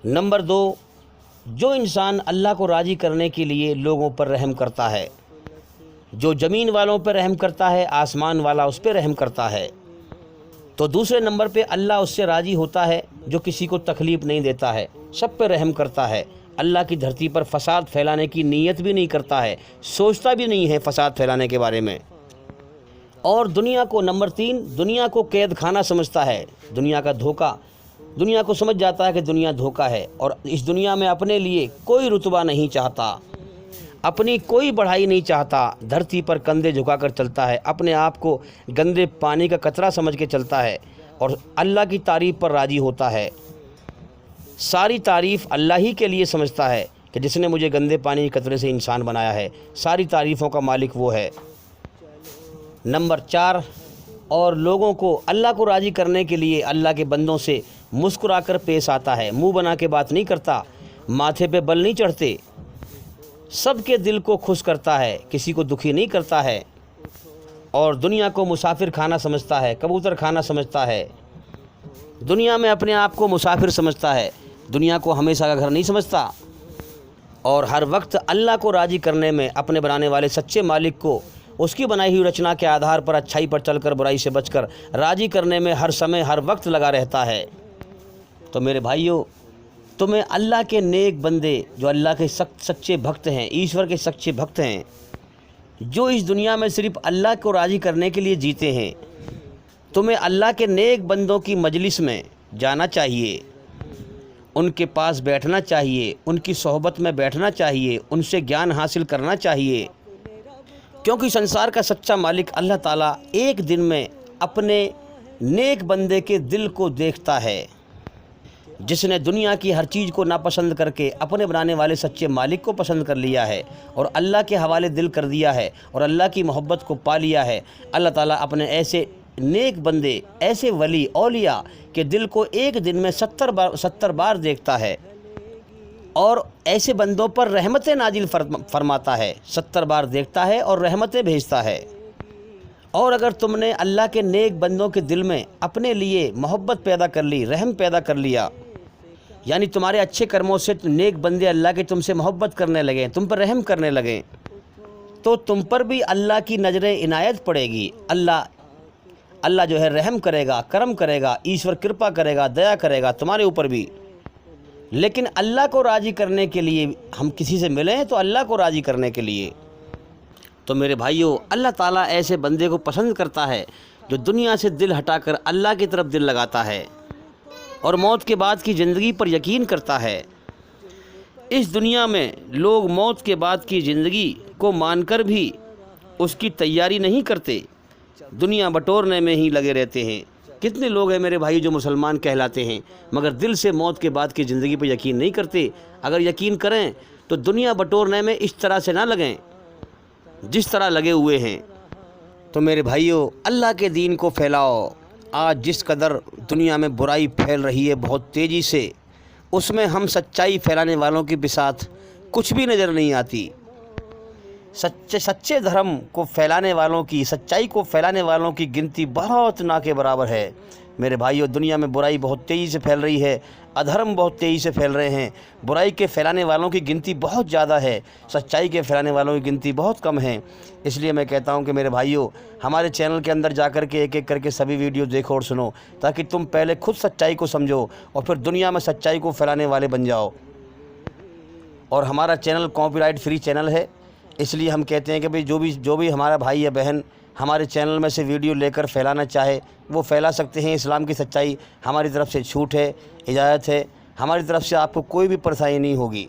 نمبر 2، جو انسان اللہ کو راضی کرنے کے لیے لوگوں پر رحم کرتا ہے، جو زمین والوں پہ رحم کرتا ہے، آسمان والا اس پہ رحم کرتا ہے۔ تو دوسرے نمبر پہ اللہ اس سے راضی ہوتا ہے جو کسی کو تکلیف نہیں دیتا ہے، سب پہ رحم کرتا ہے، اللہ کی دھرتی پر فساد پھیلانے کی نیت بھی نہیں کرتا ہے، سوچتا بھی نہیں ہے فساد پھیلانے کے بارے میں۔ اور دنیا کو، نمبر 3، دنیا کو قید خانہ سمجھتا ہے، دنیا کا دھوکہ، دنیا کو سمجھ جاتا ہے کہ دنیا دھوکہ ہے، اور اس دنیا میں اپنے لیے کوئی رتبہ نہیں چاہتا، اپنی کوئی بڑھائی نہیں چاہتا، دھرتی پر کندھے جھکا کر چلتا ہے، اپنے آپ کو گندے پانی کا قطرہ سمجھ کے چلتا ہے اور اللہ کی تعریف پر راضی ہوتا ہے۔ ساری تعریف اللہ ہی کے لیے سمجھتا ہے کہ جس نے مجھے گندے پانی کے قطرے سے انسان بنایا ہے، ساری تعریفوں کا مالک وہ ہے۔ نمبر 4، اور لوگوں کو اللہ کو راضی کرنے کے لیے اللہ کے بندوں سے مسکرا کر پیش آتا ہے، منہ بنا کے بات نہیں کرتا، ماتھے پہ بل نہیں چڑھتے، سب کے دل کو خوش کرتا ہے، کسی کو دکھی نہیں کرتا ہے۔ اور دنیا کو مسافر کھانا سمجھتا ہے، کبوتر کھانا سمجھتا ہے، دنیا میں اپنے آپ کو مسافر سمجھتا ہے، دنیا کو ہمیشہ کا گھر نہیں سمجھتا، اور ہر وقت اللہ کو راضی کرنے میں اپنے بنانے والے سچے مالک کو اس کی بنائی ہوئی رچنا کے آدھار پر اچھائی پر چل کر برائی سے بچ کر راضی کرنے میں ہر سمے ہر وقت لگا رہتا ہے۔ تو میرے بھائیوں، تمہیں اللہ کے نیک بندے جو اللہ کے سچے بھکت ہیں، ایشور کے سچے بھکت ہیں، جو اس دنیا میں صرف اللہ کو راضی کرنے کے لیے جیتے ہیں، تمہیں اللہ کے نیک بندوں کی مجلس میں جانا چاہیے، ان کے پاس بیٹھنا چاہیے، ان کی صحبت میں بیٹھنا چاہیے، ان سے گیان حاصل کرنا چاہیے، کیونکہ سنسار کا سچا مالک اللہ تعالیٰ ایک دن میں اپنے نیک بندے کے دل کو دیکھتا ہے، جس نے دنیا کی ہر چیز کو ناپسند کر کے اپنے بنانے والے سچے مالک کو پسند کر لیا ہے اور اللہ کے حوالے دل کر دیا ہے اور اللہ کی محبت کو پا لیا ہے۔ اللہ تعالیٰ اپنے ایسے نیک بندے، ایسے ولی اولیاء کے دل کو ایک دن میں 70 بار دیکھتا ہے اور ایسے بندوں پر رحمتیں نازل فرماتا ہے، 70 بار دیکھتا ہے اور رحمتیں بھیجتا ہے۔ اور اگر تم نے اللہ کے نیک بندوں کے دل میں اپنے لیے محبت پیدا کر لی، رحم پیدا کر لیا، یعنی تمہارے اچھے کرموں سے نیک بندے اللہ کے تم سے محبت کرنے لگیں، تم پر رحم کرنے لگیں، تو تم پر بھی اللہ کی نظر عنایت پڑے گی۔ اللہ جو ہے رحم کرے گا، کرم کرے گا، ایشور کرپا کرے گا، دیا کرے گا تمہارے اوپر بھی۔ لیکن اللہ کو راضی کرنے کے لیے ہم کسی سے ملیں تو اللہ کو راضی کرنے کے لیے۔ تو میرے بھائیوں، اللہ تعالیٰ ایسے بندے کو پسند کرتا ہے جو دنیا سے دل ہٹا کر اللہ کی طرف دل لگاتا ہے اور موت کے بعد کی زندگی پر یقین کرتا ہے۔ اس دنیا میں لوگ موت کے بعد کی زندگی کو مان کر بھی اس کی تیاری نہیں کرتے، دنیا بٹورنے میں ہی لگے رہتے ہیں۔ کتنے لوگ ہیں میرے بھائی جو مسلمان کہلاتے ہیں مگر دل سے موت کے بعد کی زندگی پر یقین نہیں کرتے۔ اگر یقین کریں تو دنیا بٹورنے میں اس طرح سے نہ لگیں جس طرح لگے ہوئے ہیں۔ تو میرے بھائیوں، اللہ کے دین کو پھیلاؤ۔ آج جس قدر دنیا میں برائی پھیل رہی ہے بہت تیزی سے، اس میں ہم سچائی پھیلانے والوں کی بساط کچھ بھی نظر نہیں آتی۔ سچے دھرم کو پھیلانے والوں کی، سچائی کو پھیلانے والوں کی گنتی بہت نہ کے برابر ہے۔ میرے بھائیوں، دنیا میں برائی بہت تیزی سے پھیل رہی ہے، ادھرم بہت تیزی سے پھیل رہے ہیں، برائی کے پھیلانے والوں کی گنتی بہت زیادہ ہے، سچائی کے پھیلانے والوں کی گنتی بہت کم ہے۔ اس لیے میں کہتا ہوں کہ میرے بھائیوں، ہمارے چینل کے اندر جا کر کے ایک ایک کر کے سبھی ویڈیو دیکھو اور سنو، تاکہ تم پہلے خود سچائی کو سمجھو اور پھر دنیا میں سچائی کو پھیلانے والے بن جاؤ۔ اور ہمارا channel copy right free channel ہے، اس لیے ہم کہتے ہیں کہ بھئی جو بھی ہمارا بھائی یا بہن ہمارے چینل میں سے ویڈیو لے کر پھیلانا چاہے وہ پھیلا سکتے ہیں۔ اسلام کی سچائی ہماری طرف سے چھوٹ ہے، اجازت ہے، ہماری طرف سے آپ کو کوئی بھی پریشانی نہیں ہوگی۔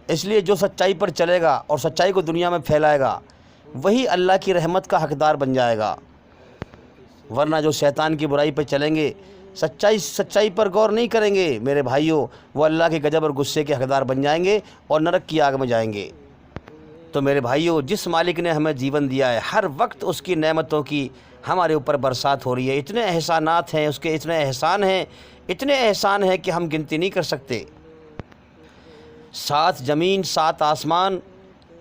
اس لیے جو سچائی پر چلے گا اور سچائی کو دنیا میں پھیلائے گا وہی اللہ کی رحمت کا حقدار بن جائے گا، ورنہ جو شیطان کی برائی پہ چلیں گے، سچائی پر غور نہیں کریں گے، میرے بھائیوں، وہ اللہ کے غضب اور غصے کے حقدار بن جائیں گے اور نرک کی آگ میں جائیں گے۔ تو میرے بھائیوں، جس مالک نے ہمیں جیون دیا ہے، ہر وقت اس کی نعمتوں کی ہمارے اوپر برسات ہو رہی ہے، اتنے احسانات ہیں اس کے، اتنے احسان ہیں کہ ہم گنتی نہیں کر سکتے۔ 7 زمین 7 آسمان،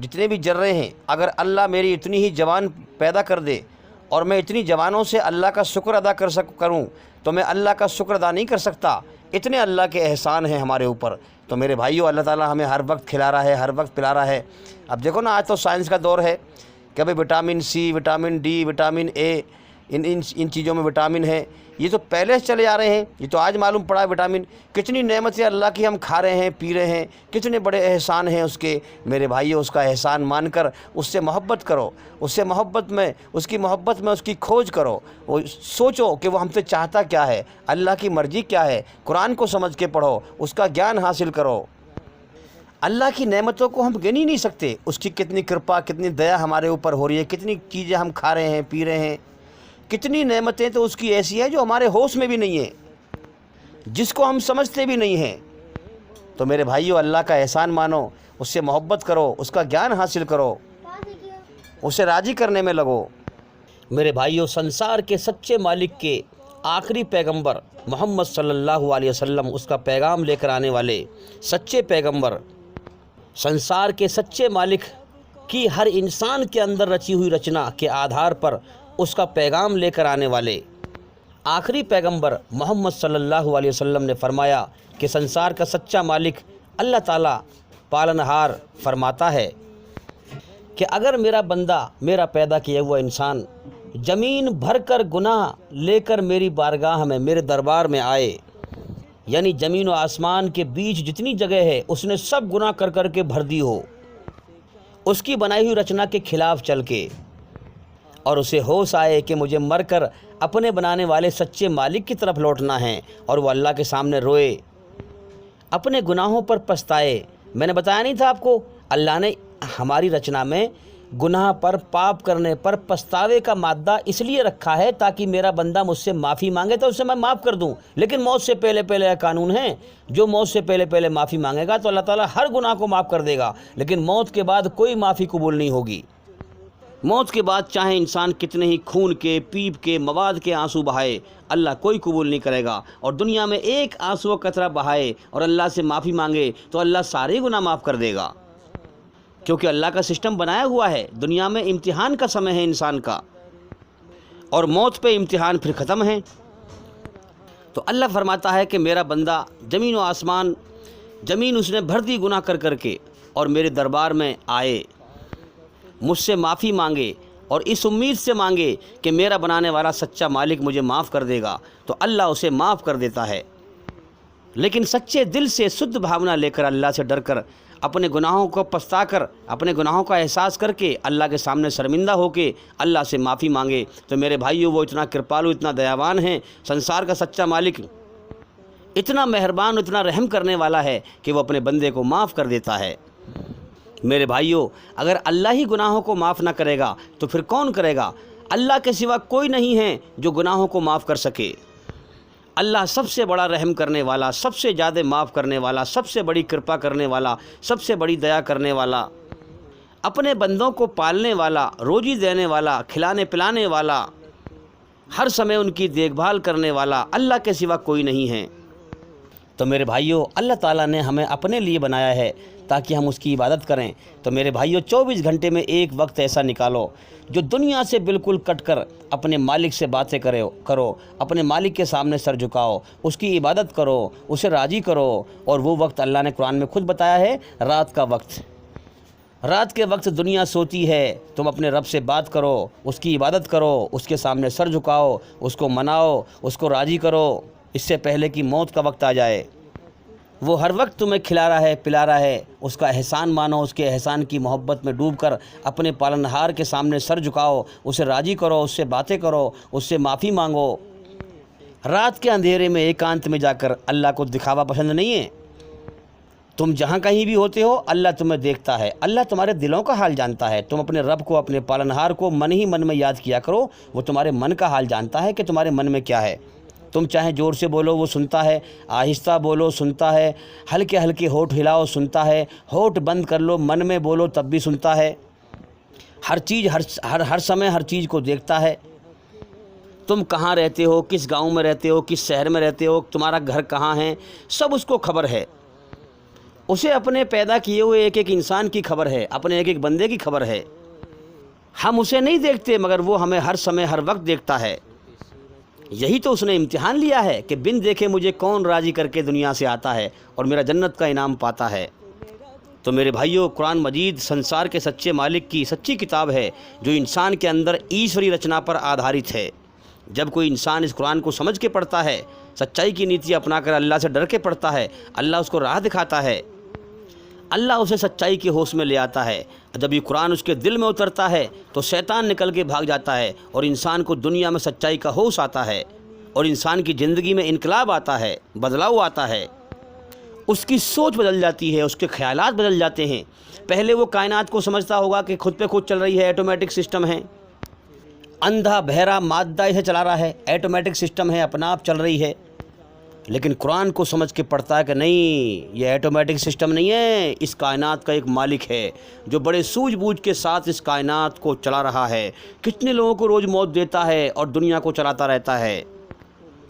جتنے بھی ذرے ہیں، اگر اللہ میری اتنی ہی جوان پیدا کر دے اور میں اتنی جوانوں سے اللہ کا شکر ادا کروں تو میں اللہ کا شکر ادا نہیں کر سکتا۔ اتنے اللہ کے احسان ہیں ہمارے اوپر۔ تو میرے بھائیوں، اللہ تعالیٰ ہمیں ہر وقت کھلا رہا ہے، ہر وقت پلا رہا ہے۔ اب دیکھو نا، آج تو سائنس کا دور ہے کہ بھئی vitamin C, vitamin D, vitamin A, ان چیزوں میں وٹامن ہے، یہ تو پہلے سے چلے آ رہے ہیں، یہ تو آج معلوم پڑا ہے وٹامن۔ کتنی نعمتیں اللہ کی ہم کھا رہے ہیں، پی رہے ہیں، کتنے بڑے احسان ہیں اس کے۔ میرے بھائیوں، اس کا احسان مان کر اس سے محبت کرو، اس کی محبت میں اس کی کھوج کرو، وہ سوچو کہ وہ ہم سے چاہتا کیا ہے، اللہ کی مرضی کیا ہے، قرآن کو سمجھ کے پڑھو، اس کا گیان حاصل کرو۔ اللہ کی نعمتوں کو ہم گن ہی نہیں سکتے، اس کی کتنی کرپا، کتنی دیا ہمارے اوپر ہو رہی ہے، کتنی چیزیں ہم کھا رہے ہیں، پی رہے ہیں، کتنی نعمتیں تو اس کی ایسی ہیں جو ہمارے ہوش میں بھی نہیں ہیں، جس کو ہم سمجھتے بھی نہیں ہیں۔ تو میرے بھائیوں، اللہ کا احسان مانو، اس سے محبت کرو، اس کا گیان حاصل کرو، اسے راضی کرنے میں لگو۔ میرے بھائیوں، سنسار کے سچے مالک کے آخری پیغمبر محمد صلی اللہ علیہ وسلم، اس کا پیغام لے کر آنے والے سچے پیغمبر، سنسار کے سچے مالک کہ ہر انسان کے اندر رچی ہوئی رچنا کے آدھار پر اس کا پیغام لے کر آنے والے آخری پیغمبر محمد صلی اللہ علیہ وسلم نے فرمایا کہ سنسار کا سچا مالک اللہ تعالیٰ پالنہار فرماتا ہے کہ اگر میرا بندہ، میرا پیدا کیا ہوا انسان زمین بھر کر گناہ لے کر میری بارگاہ میں، میرے دربار میں آئے، یعنی زمین و آسمان کے بیچ جتنی جگہ ہے اس نے سب گناہ کر کر کے بھر دی ہو، اس کی بنائی ہوئی رچنا کے خلاف چل کے، اور اسے ہوش آئے کہ مجھے مر کر اپنے بنانے والے سچے مالک کی طرف لوٹنا ہے، اور وہ اللہ کے سامنے روئے، اپنے گناہوں پر پچھتائے۔ میں نے بتایا نہیں تھا آپ کو، اللہ نے ہماری رچنا میں گناہ پر، پاپ کرنے پر پچھتاوے کا مادہ اس لیے رکھا ہے تاکہ میرا بندہ مجھ سے معافی مانگے تو اسے میں معاف کر دوں۔ لیکن موت سے پہلے پہلے قانون ہے، جو موت سے پہلے پہلے معافی مانگے گا تو اللہ تعالیٰ ہر گناہ کو معاف کر دے گا، لیکن موت کے بعد کوئی معافی قبول نہیں ہوگی۔ موت کے بعد چاہے انسان کتنے ہی خون کے، پیپ کے، مواد کے آنسو بہائے، اللہ کوئی قبول نہیں کرے گا۔ اور دنیا میں ایک آنسو کا قطرہ بہائے اور اللہ سے معافی مانگے تو اللہ سارے گناہ معاف کر دے گا، کیونکہ اللہ کا سسٹم بنایا ہوا ہے۔ دنیا میں امتحان کا سمے ہے انسان کا، اور موت پہ امتحان پھر ختم ہے۔ تو اللہ فرماتا ہے کہ میرا بندہ زمین و آسمان، زمین اس نے بھر دی گناہ کر کر کے، اور میرے دربار میں آئے، مجھ سے معافی مانگے، اور اس امید سے مانگے کہ میرا بنانے والا سچا مالک مجھے معاف کر دے گا، تو اللہ اسے معاف کر دیتا ہے۔ لیکن سچے دل سے، شدھ بھاونا لے کر، اللہ سے ڈر کر، اپنے گناہوں کو پچھتا کر، اپنے گناہوں کا احساس کر کے، اللہ کے سامنے شرمندہ ہو کے اللہ سے معافی مانگے، تو میرے بھائیو وہ اتنا کرپالو، اتنا دیاوان ہے، سنسار کا سچا مالک اتنا مہربان، اتنا رحم کرنے والا ہے کہ وہ اپنے بندے کو معاف کر دیتا ہے۔ میرے بھائیو، اگر اللہ ہی گناہوں کو معاف نہ کرے گا تو پھر کون کرے گا؟ اللہ کے سوا کوئی نہیں ہے جو گناہوں کو معاف کر سکے۔ اللہ سب سے بڑا رحم کرنے والا، سب سے زیادہ معاف کرنے والا، سب سے بڑی کرپا کرنے والا، سب سے بڑی دیا کرنے والا، اپنے بندوں کو پالنے والا، روزی دینے والا، کھلانے پلانے والا، ہر سمے ان کی دیکھ بھال کرنے والا، اللہ کے سوا کوئی نہیں ہے۔ تو میرے بھائیوں، اللہ تعالیٰ نے ہمیں اپنے لیے بنایا ہے تاکہ ہم اس کی عبادت کریں۔ تو میرے بھائیوں، 24 گھنٹے میں ایک وقت ایسا نکالو جو دنیا سے بالکل کٹ کر اپنے مالک سے باتیں کرو، اپنے مالک کے سامنے سر جھکاؤ، اس کی عبادت کرو، اسے راضی کرو۔ اور وہ وقت اللہ نے قرآن میں خود بتایا ہے، رات کا وقت۔ رات کے وقت دنیا سوتی ہے، تم اپنے رب سے بات کرو، اس کی عبادت کرو، اس کے سامنے سر جھکاؤ، اس کو مناؤ، اس کو راضی کرو، اس سے پہلے کہ موت کا وقت آ جائے۔ وہ ہر وقت تمہیں کھلا رہا ہے، پلا رہا ہے، اس کا احسان مانو، اس کے احسان کی محبت میں ڈوب کر اپنے پالنہار کے سامنے سر جھکاؤ، اسے راضی کرو، اس سے باتیں کرو، اس سے معافی مانگو۔ رات کے اندھیرے میں ایکانت میں جا کر اللہ کو دکھاوا پسند نہیں ہے۔ تم جہاں کہیں بھی ہوتے ہو، اللہ تمہیں دیکھتا ہے، اللہ تمہارے دلوں کا حال جانتا ہے۔ تم اپنے رب کو، اپنے پالنہار کو من ہی من میں یاد کیا کرو، وہ تمہارے من کا حال جانتا ہے کہ تمہارے من میں کیا ہے۔ تم چاہے زور سے بولو وہ سنتا ہے، آہستہ بولو سنتا ہے، ہلکے ہلکے ہونٹ ہلاؤ سنتا ہے، ہونٹ بند کر لو من میں بولو تب بھی سنتا ہے۔ ہر چیز، ہر سمے ہر چیز کو دیکھتا ہے۔ تم کہاں رہتے ہو، کس گاؤں میں رہتے ہو، کس شہر میں رہتے ہو، تمہارا گھر کہاں ہے، سب اس کو خبر ہے۔ اسے اپنے پیدا کیے ہوئے ایک ایک انسان کی خبر ہے، اپنے ایک ایک بندے کی خبر ہے۔ ہم اسے نہیں دیکھتے مگر وہ ہمیں ہر سمے ہر وقت دیکھتا ہے۔ یہی تو اس نے امتحان لیا ہے کہ بن دیکھے مجھے کون راضی کر کے دنیا سے آتا ہے اور میرا جنت کا انعام پاتا ہے۔ تو میرے بھائیوں، قرآن مجید سنسار کے سچے مالک کی سچی کتاب ہے جو انسان کے اندر ایشوری رچنا پر آدھارت ہے۔ جب کوئی انسان اس قرآن کو سمجھ کے پڑھتا ہے، سچائی کی نیتی اپنا کر اللہ سے ڈر کے پڑھتا ہے، اللہ اس کو راہ دکھاتا ہے، اللہ اسے سچائی کے ہوش میں لے آتا ہے۔ جب یہ قرآن اس کے دل میں اترتا ہے تو شیطان نکل کے بھاگ جاتا ہے اور انسان کو دنیا میں سچائی کا ہوش آتا ہے، اور انسان کی زندگی میں انقلاب آتا ہے، بدلاؤ آتا ہے، اس کی سوچ بدل جاتی ہے، اس کے خیالات بدل جاتے ہیں۔ پہلے وہ کائنات کو سمجھتا ہوگا کہ خود پہ خود چل رہی ہے، ایٹومیٹک سسٹم ہے، اندھا بہرا مادہ اسے چلا رہا ہے، ایٹومیٹک سسٹم ہے، اپنا آپ چل رہی ہے۔ لیکن قرآن کو سمجھ کے پڑھتا ہے کہ نہیں، یہ ایٹومیٹک سسٹم نہیں ہے، اس کائنات کا ایک مالک ہے جو بڑے سوجھ بوجھ کے ساتھ اس کائنات کو چلا رہا ہے، کتنے لوگوں کو روز موت دیتا ہے اور دنیا کو چلاتا رہتا ہے۔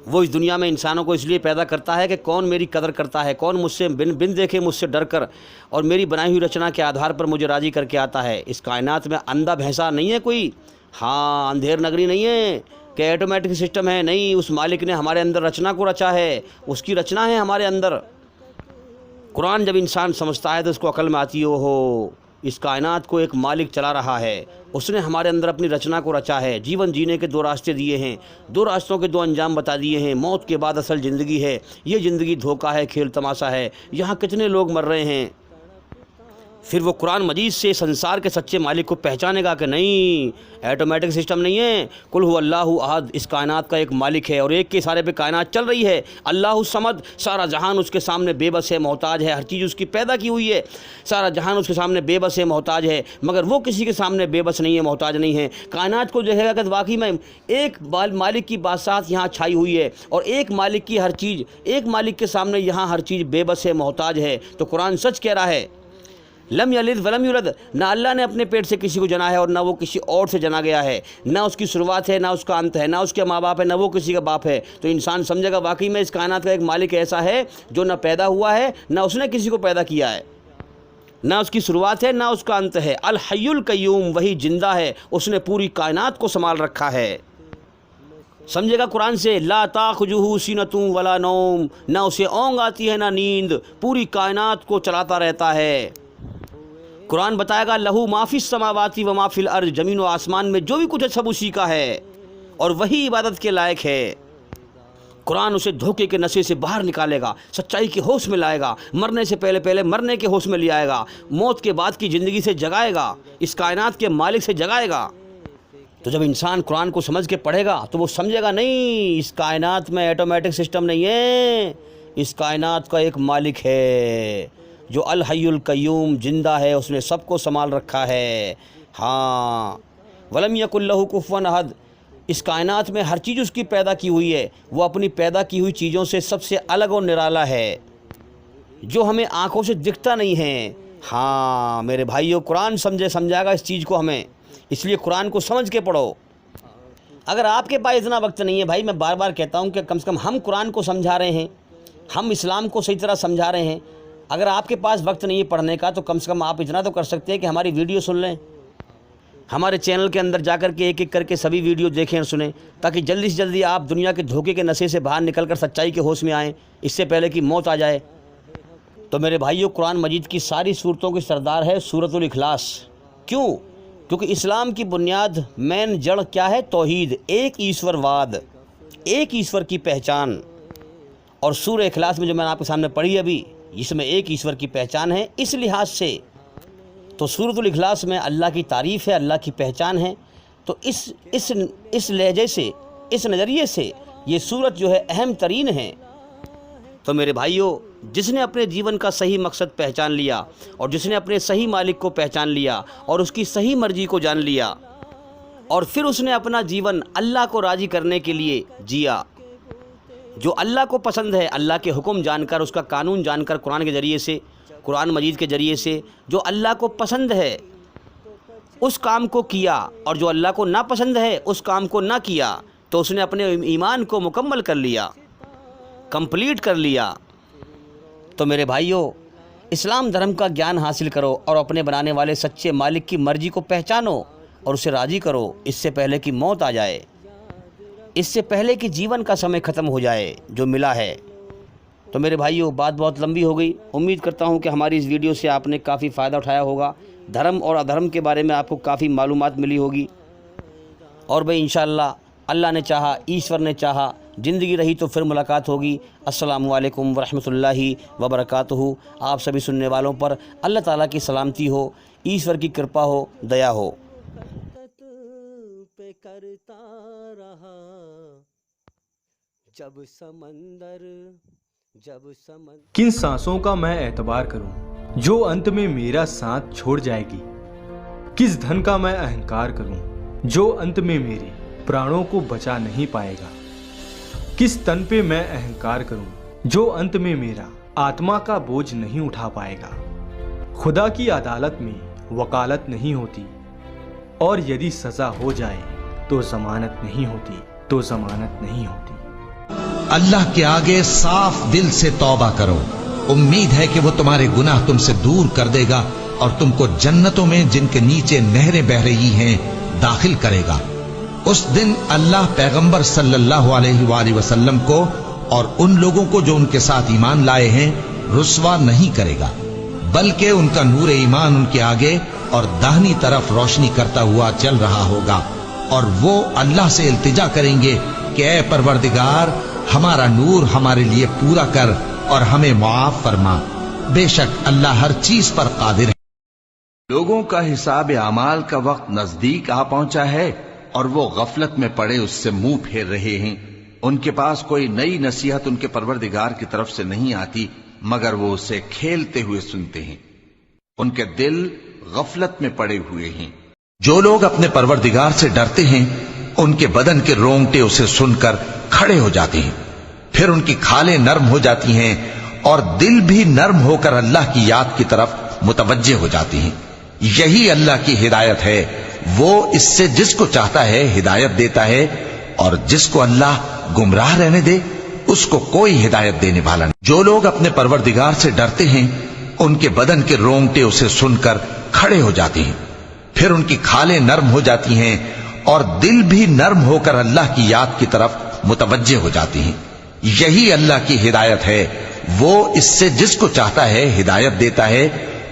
وہ اس دنیا میں انسانوں کو اس لیے پیدا کرتا ہے کہ کون میری قدر کرتا ہے، کون مجھ سے بن دیکھے مجھ سے ڈر کر اور میری بنائی ہوئی رچنا کے آدھار پر مجھے راضی کر کے آتا ہے۔ اس کائنات میں اندھا بھینسا نہیں ہے کوئی، ہاں اندھیر نگری نہیں ہے کہ ایٹومیٹک سسٹم ہے، نہیں، اس مالک نے ہمارے اندر رچنا کو رچا ہے، اس کی رچنا ہے ہمارے اندر۔ قرآن جب انسان سمجھتا ہے تو اس کو عقل میں آتی ہے، اوہو اس کائنات کو ایک مالک چلا رہا ہے، اس نے ہمارے اندر اپنی رچنا کو رچا ہے، جیون جینے کے 2 راستے دیے ہیں، 2 راستوں کے 2 انجام بتا دیے ہیں، موت کے بعد اصل زندگی ہے، یہ زندگی دھوکہ ہے، کھیل تماشا ہے، یہاں کتنے لوگ مر رہے ہیں۔ پھر وہ قرآن مجید سے سنسار کے سچے مالک کو پہچانے گا کہ نہیں، ایٹومیٹک سسٹم نہیں ہے، قل هو اللہ احد، اس کائنات کا ایک مالک ہے اور ایک کے اشارے پہ کائنات چل رہی ہے، اللہ الصمد، سارا جہان اس کے سامنے بے بس ہے، محتاج ہے، ہر چیز اس کی پیدا کی ہوئی ہے، سارا جہان اس کے سامنے بے بس ہے، محتاج ہے، مگر وہ کسی کے سامنے بے بس نہیں ہے، محتاج نہیں ہے۔ کائنات کو دیکھے گا کہ واقعی میں ایک مالک کی بادشاہت یہاں چھائی ہوئی ہے اور ایک مالک کی ہر چیز، ایک مالک کے سامنے یہاں ہر چیز بے بس ہے، محتاج ہے۔ تو قرآن سچ کہہ رہا ہے، لم یلد ولم یولد، نہ اللہ نے اپنے پیٹ سے کسی کو جنا ہے اور نہ وہ کسی اور سے جنا گیا ہے، نہ اس کی شروعات ہے نہ اس کا انت ہے، نہ اس کے ماں باپ ہے نہ وہ کسی کا باپ ہے۔ تو انسان سمجھے گا واقعی میں اس کائنات کا ایک مالک ایسا ہے جو نہ پیدا ہوا ہے نہ اس نے کسی کو پیدا کیا ہے، نہ اس کی شروعات ہے نہ اس کا انت ہے، الحی القیوم، وہی زندہ ہے، اس نے پوری کائنات کو سنبھال رکھا ہے۔ سمجھے گا قرآن سے، لا تاخذہ سینۃ ولا نوم، نہ اسے اونگ آتی ہے نہ نیند، پوری کائنات کو چلاتا رہتا ہے۔ قرآن بتائے گا، لہو ما فی السماوات و ما فی الارض، زمین و آسمان میں جو بھی کچھ ہے سب اسی کا ہے اور وہی عبادت کے لائق ہے۔ قرآن اسے دھوکے کے نشے سے باہر نکالے گا، سچائی کے ہوش میں لائے گا، مرنے سے پہلے مرنے کے ہوش میں لے آئے گا، موت کے بعد کی زندگی سے جگائے گا، اس کائنات کے مالک سے جگائے گا۔ تو جب انسان قرآن کو سمجھ کے پڑھے گا تو وہ سمجھے گا نہیں، اس کائنات میں ایٹومیٹک سسٹم نہیں ہے، اس کائنات کا ایک مالک ہے جو الحی القیوم، زندہ ہے، اس نے سب کو سنبھال رکھا ہے۔ ہاں، ولم یکن لہ کفوا احد، اس کائنات میں ہر چیز اس کی پیدا کی ہوئی ہے، وہ اپنی پیدا کی ہوئی چیزوں سے سب سے الگ اور نرالا ہے، جو ہمیں آنکھوں سے دکھتا نہیں ہے۔ ہاں میرے بھائیو، قرآن سمجھائے گا اس چیز کو ہمیں، اس لیے قرآن کو سمجھ کے پڑھو۔ اگر آپ کے پاس اتنا وقت نہیں ہے، بھائی میں بار بار کہتا ہوں کہ کم سے کم ہم قرآن کو سمجھا رہے ہیں، ہم اسلام کو صحیح طرح سمجھا رہے ہیں، اگر آپ کے پاس وقت نہیں ہے پڑھنے کا تو کم سے کم آپ اتنا تو کر سکتے ہیں کہ ہماری ویڈیو سن لیں، ہمارے چینل کے اندر جا کر کے ایک ایک کر کے سبھی ویڈیو دیکھیں اور سنیں، تاکہ جلدی سے جلدی آپ دنیا کے دھوکے کے نشے سے باہر نکل کر سچائی کے ہوش میں آئیں، اس سے پہلے کہ موت آ جائے۔ تو میرے بھائیو، قرآن مجید کی ساری صورتوں کی سردار ہے سورۃ الاخلاص۔ کیوں؟ کیونکہ اسلام کی بنیاد، مین جڑ کیا ہے؟ توحید، ایک ایشور واد، ایک ایشور کی پہچان۔ اور سورہ اخلاص میں جو میں نے آپ کے سامنے پڑھی ابھی، اس میں ایک ایشور کی پہچان ہے۔ اس لحاظ سے تو سورۃ الاخلاص میں اللہ کی تعریف ہے، اللہ کی پہچان ہے۔ تو اس لہجے سے، اس نظریے سے یہ سورت جو ہے اہم ترین ہے۔ تو میرے بھائیوں، جس نے اپنے جیون کا صحیح مقصد پہچان لیا اور جس نے اپنے صحیح مالک کو پہچان لیا اور اس کی صحیح مرضی کو جان لیا اور پھر اس نے اپنا جیون اللہ کو راضی کرنے کے لیے جیا، جو اللہ کو پسند ہے، اللہ کے حکم جان کر، اس کا قانون جان کر، قرآن کے ذریعے سے، قرآن مجید کے ذریعے سے جو اللہ کو پسند ہے اس کام کو کیا، اور جو اللہ کو ناپسند ہے اس کام کو نہ کیا، تو اس نے اپنے ایمان کو مکمل کر لیا، کمپلیٹ کر لیا۔ تو میرے بھائیوں، اسلام دھرم کا گیان حاصل کرو اور اپنے بنانے والے سچے مالک کی مرضی کو پہچانو اور اسے راضی کرو، اس سے پہلے کہ موت آ جائے، اس سے پہلے کہ جیون کا سمے ختم ہو جائے جو ملا ہے۔ تو میرے بھائیوں، بات بہت لمبی ہو گئی، امید کرتا ہوں کہ ہماری اس ویڈیو سے آپ نے کافی فائدہ اٹھایا ہوگا، دھرم اور ادھرم کے بارے میں آپ کو کافی معلومات ملی ہوگی، اور بھئی انشاءاللہ اللہ نے چاہا، ایشور نے چاہا، زندگی رہی تو پھر ملاقات ہوگی۔ السلام علیکم ورحمۃ اللہ وبرکاتہ۔ آپ سبھی سننے والوں پر اللہ تعالیٰ کی سلامتی ہو، ایشور کی کرپا ہو، دیا ہو۔ کرتا رہا کن سانسوں کا میں اعتبار کروں جو انت میں میرا ساتھ چھوڑ جائے گی؟ کس دھن کا میں اہنکار کروں جو انت میں میرے پرانوں کو بچا نہیں پائے گا؟ کس تن پہ میں اہنکار کروں جو انت میں میرا آتما کا بوجھ نہیں اٹھا پائے گا؟ خدا کی عدالت میں وکالت نہیں ہوتی، اور یدی سزا ہو جائے تو ضمانت نہیں ہوتی، اللہ کے آگے صاف دل سے توبہ کرو، امید ہے کہ وہ تمہارے گناہ تم سے دور کر دے گا اور تم کو جنتوں میں جن کے نیچے نہریں بہ رہی ہیں داخل کرے گا۔ اس دن اللہ پیغمبر صلی اللہ علیہ وآلہ وسلم کو اور ان لوگوں کو جو ان کے ساتھ ایمان لائے ہیں رسوا نہیں کرے گا، بلکہ ان کا نور ایمان ان کے آگے اور داہنی طرف روشنی کرتا ہوا چل رہا ہوگا، اور وہ اللہ سے التجا کریں گے کہ اے پروردگار ہمارا نور ہمارے لیے پورا کر اور ہمیں معاف فرما، بے شک اللہ ہر چیز پر قادر ہے۔ لوگوں کا حساب اعمال کا وقت نزدیک آ پہنچا ہے اور وہ غفلت میں پڑے اس سے منہ پھیر رہے ہیں۔ ان کے پاس کوئی نئی نصیحت ان کے پروردگار کی طرف سے نہیں آتی مگر وہ اسے کھیلتے ہوئے سنتے ہیں، ان کے دل غفلت میں پڑے ہوئے ہیں۔ جو لوگ اپنے پروردگار سے ڈرتے ہیں ان کے بدن کے رونگٹے اسے سن کر کھڑے ہو جاتے ہیں، پھر ان کی کھالیں نرم ہو جاتی ہیں اور دل بھی نرم ہو کر اللہ کی یاد کی طرف متوجہ ہو جاتی ہیں۔ یہی اللہ کی ہدایت ہے، وہ اس سے جس کو چاہتا ہے ہدایت دیتا ہے، اور جس کو اللہ گمراہ رہنے دے اس کو کوئی ہدایت دینے والا نہیں۔ جو لوگ اپنے پروردگار سے ڈرتے ہیں ان کے بدن کے رونگٹے اسے سن کر کھڑے ہو جاتے ہیں، پھر ان کی کھالیں نرم ہو جاتی ہیں اور دل بھی نرم ہو کر اللہ کی یاد کی طرف متوجہ ہو جاتی ہیں۔ یہی اللہ کی ہدایت ہے، وہ اس سے جس کو چاہتا ہے ہدایت دیتا ہے،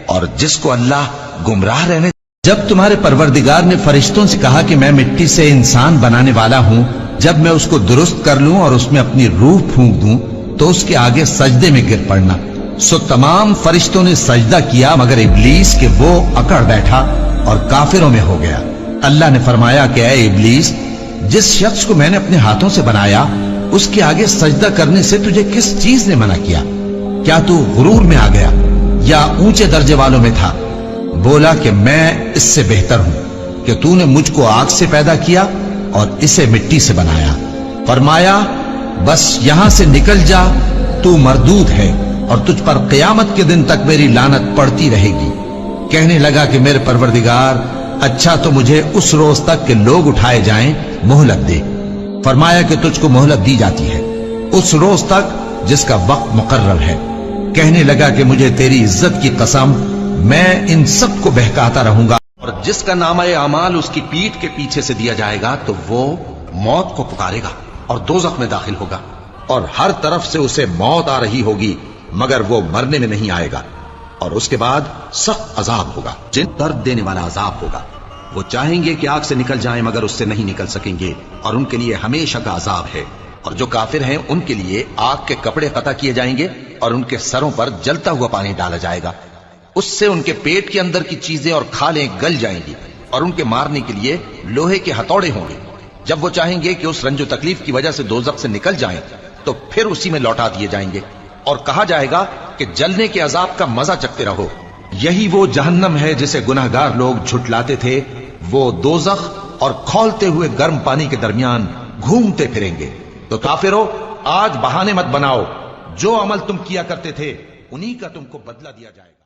اور جس کو اللہ گمراہ رہنے دے۔ جب تمہارے پروردگار نے فرشتوں سے کہا کہ میں مٹی سے انسان بنانے والا ہوں، جب میں اس کو درست کر لوں اور اس میں اپنی روح پھونک دوں تو اس کے آگے سجدے میں گر پڑنا، سو تمام فرشتوں نے سجدہ کیا مگر ابلیس کہ وہ اکڑ بیٹھا اور کافروں میں ہو گیا۔ اللہ نے فرمایا کہ اے ابلیس، جس شخص کو میں نے اپنے ہاتھوں سے بنایا اس کے آگے سجدہ کرنے سے تجھے کس چیز نے منع کیا؟ کیا تو غرور میں آ گیا یا اونچے درجے والوں میں تھا؟ بولا کہ میں اس سے بہتر ہوں کہ تو نے مجھ کو آگ سے پیدا کیا اور اسے مٹی سے بنایا۔ فرمایا بس یہاں سے نکل جا، تو مردود ہے اور تجھ پر قیامت کے دن تک میری لعنت پڑتی رہے گی۔ کہنے لگا کہ میرے پروردگار، اچھا تو مجھے اس روز تک کہ لوگ اٹھائے جائیں مہلت دے۔ فرمایا کہ تجھ کو مہلت دی جاتی ہے اس روز تک جس کا وقت مقرر ہے۔ کہنے لگا کہ مجھے تیری عزت کی قسم، میں ان سب کو بہکاتا رہوں گا، اور جس کا نامہ اعمال اس کی پیٹھ کے پیچھے سے دیا جائے گا تو وہ موت کو پکارے گا اور دوزخ میں داخل ہوگا، اور ہر طرف سے اسے موت آ رہی ہوگی مگر وہ مرنے میں نہیں آئے گا، اور اس کے بعد سخت عذاب ہوگا، جن درد دینے والا عذاب ہوگا۔ وہ چاہیں گے کہ آگ سے نکل جائیں مگر اس سے نہیں نکل سکیں گے، اور ان کے لیے ہمیشہ کا عذاب ہے۔ اور جو کافر ہیں ان کے لیے آگ کے کپڑے قطع کیے جائیں گے اور ان کے سروں پر جلتا ہوا پانی ڈالا جائے گا، اس سے ان کے پیٹ کے اندر کی چیزیں اور کھالیں گل جائیں گی، اور ان کے مارنے کے لیے لوہے کے ہتھوڑے ہوں گے۔ جب وہ چاہیں گے کہ اس رنج و تکلیف کی وجہ سے دوزخ سے نکل جائیں تو پھر اسی میں لوٹا دیے جائیں گے، اور کہا جائے گا کہ جلنے کے عذاب کا مزہ چکھتے رہو۔ یہی وہ جہنم ہے جسے گناہگار لوگ جھٹلاتے تھے، وہ دوزخ اور کھولتے ہوئے گرم پانی کے درمیان گھومتے پھریں گے۔ تو کافرو، آج بہانے مت بناؤ، جو عمل تم کیا کرتے تھے انہی کا تم کو بدلہ دیا جائے گا۔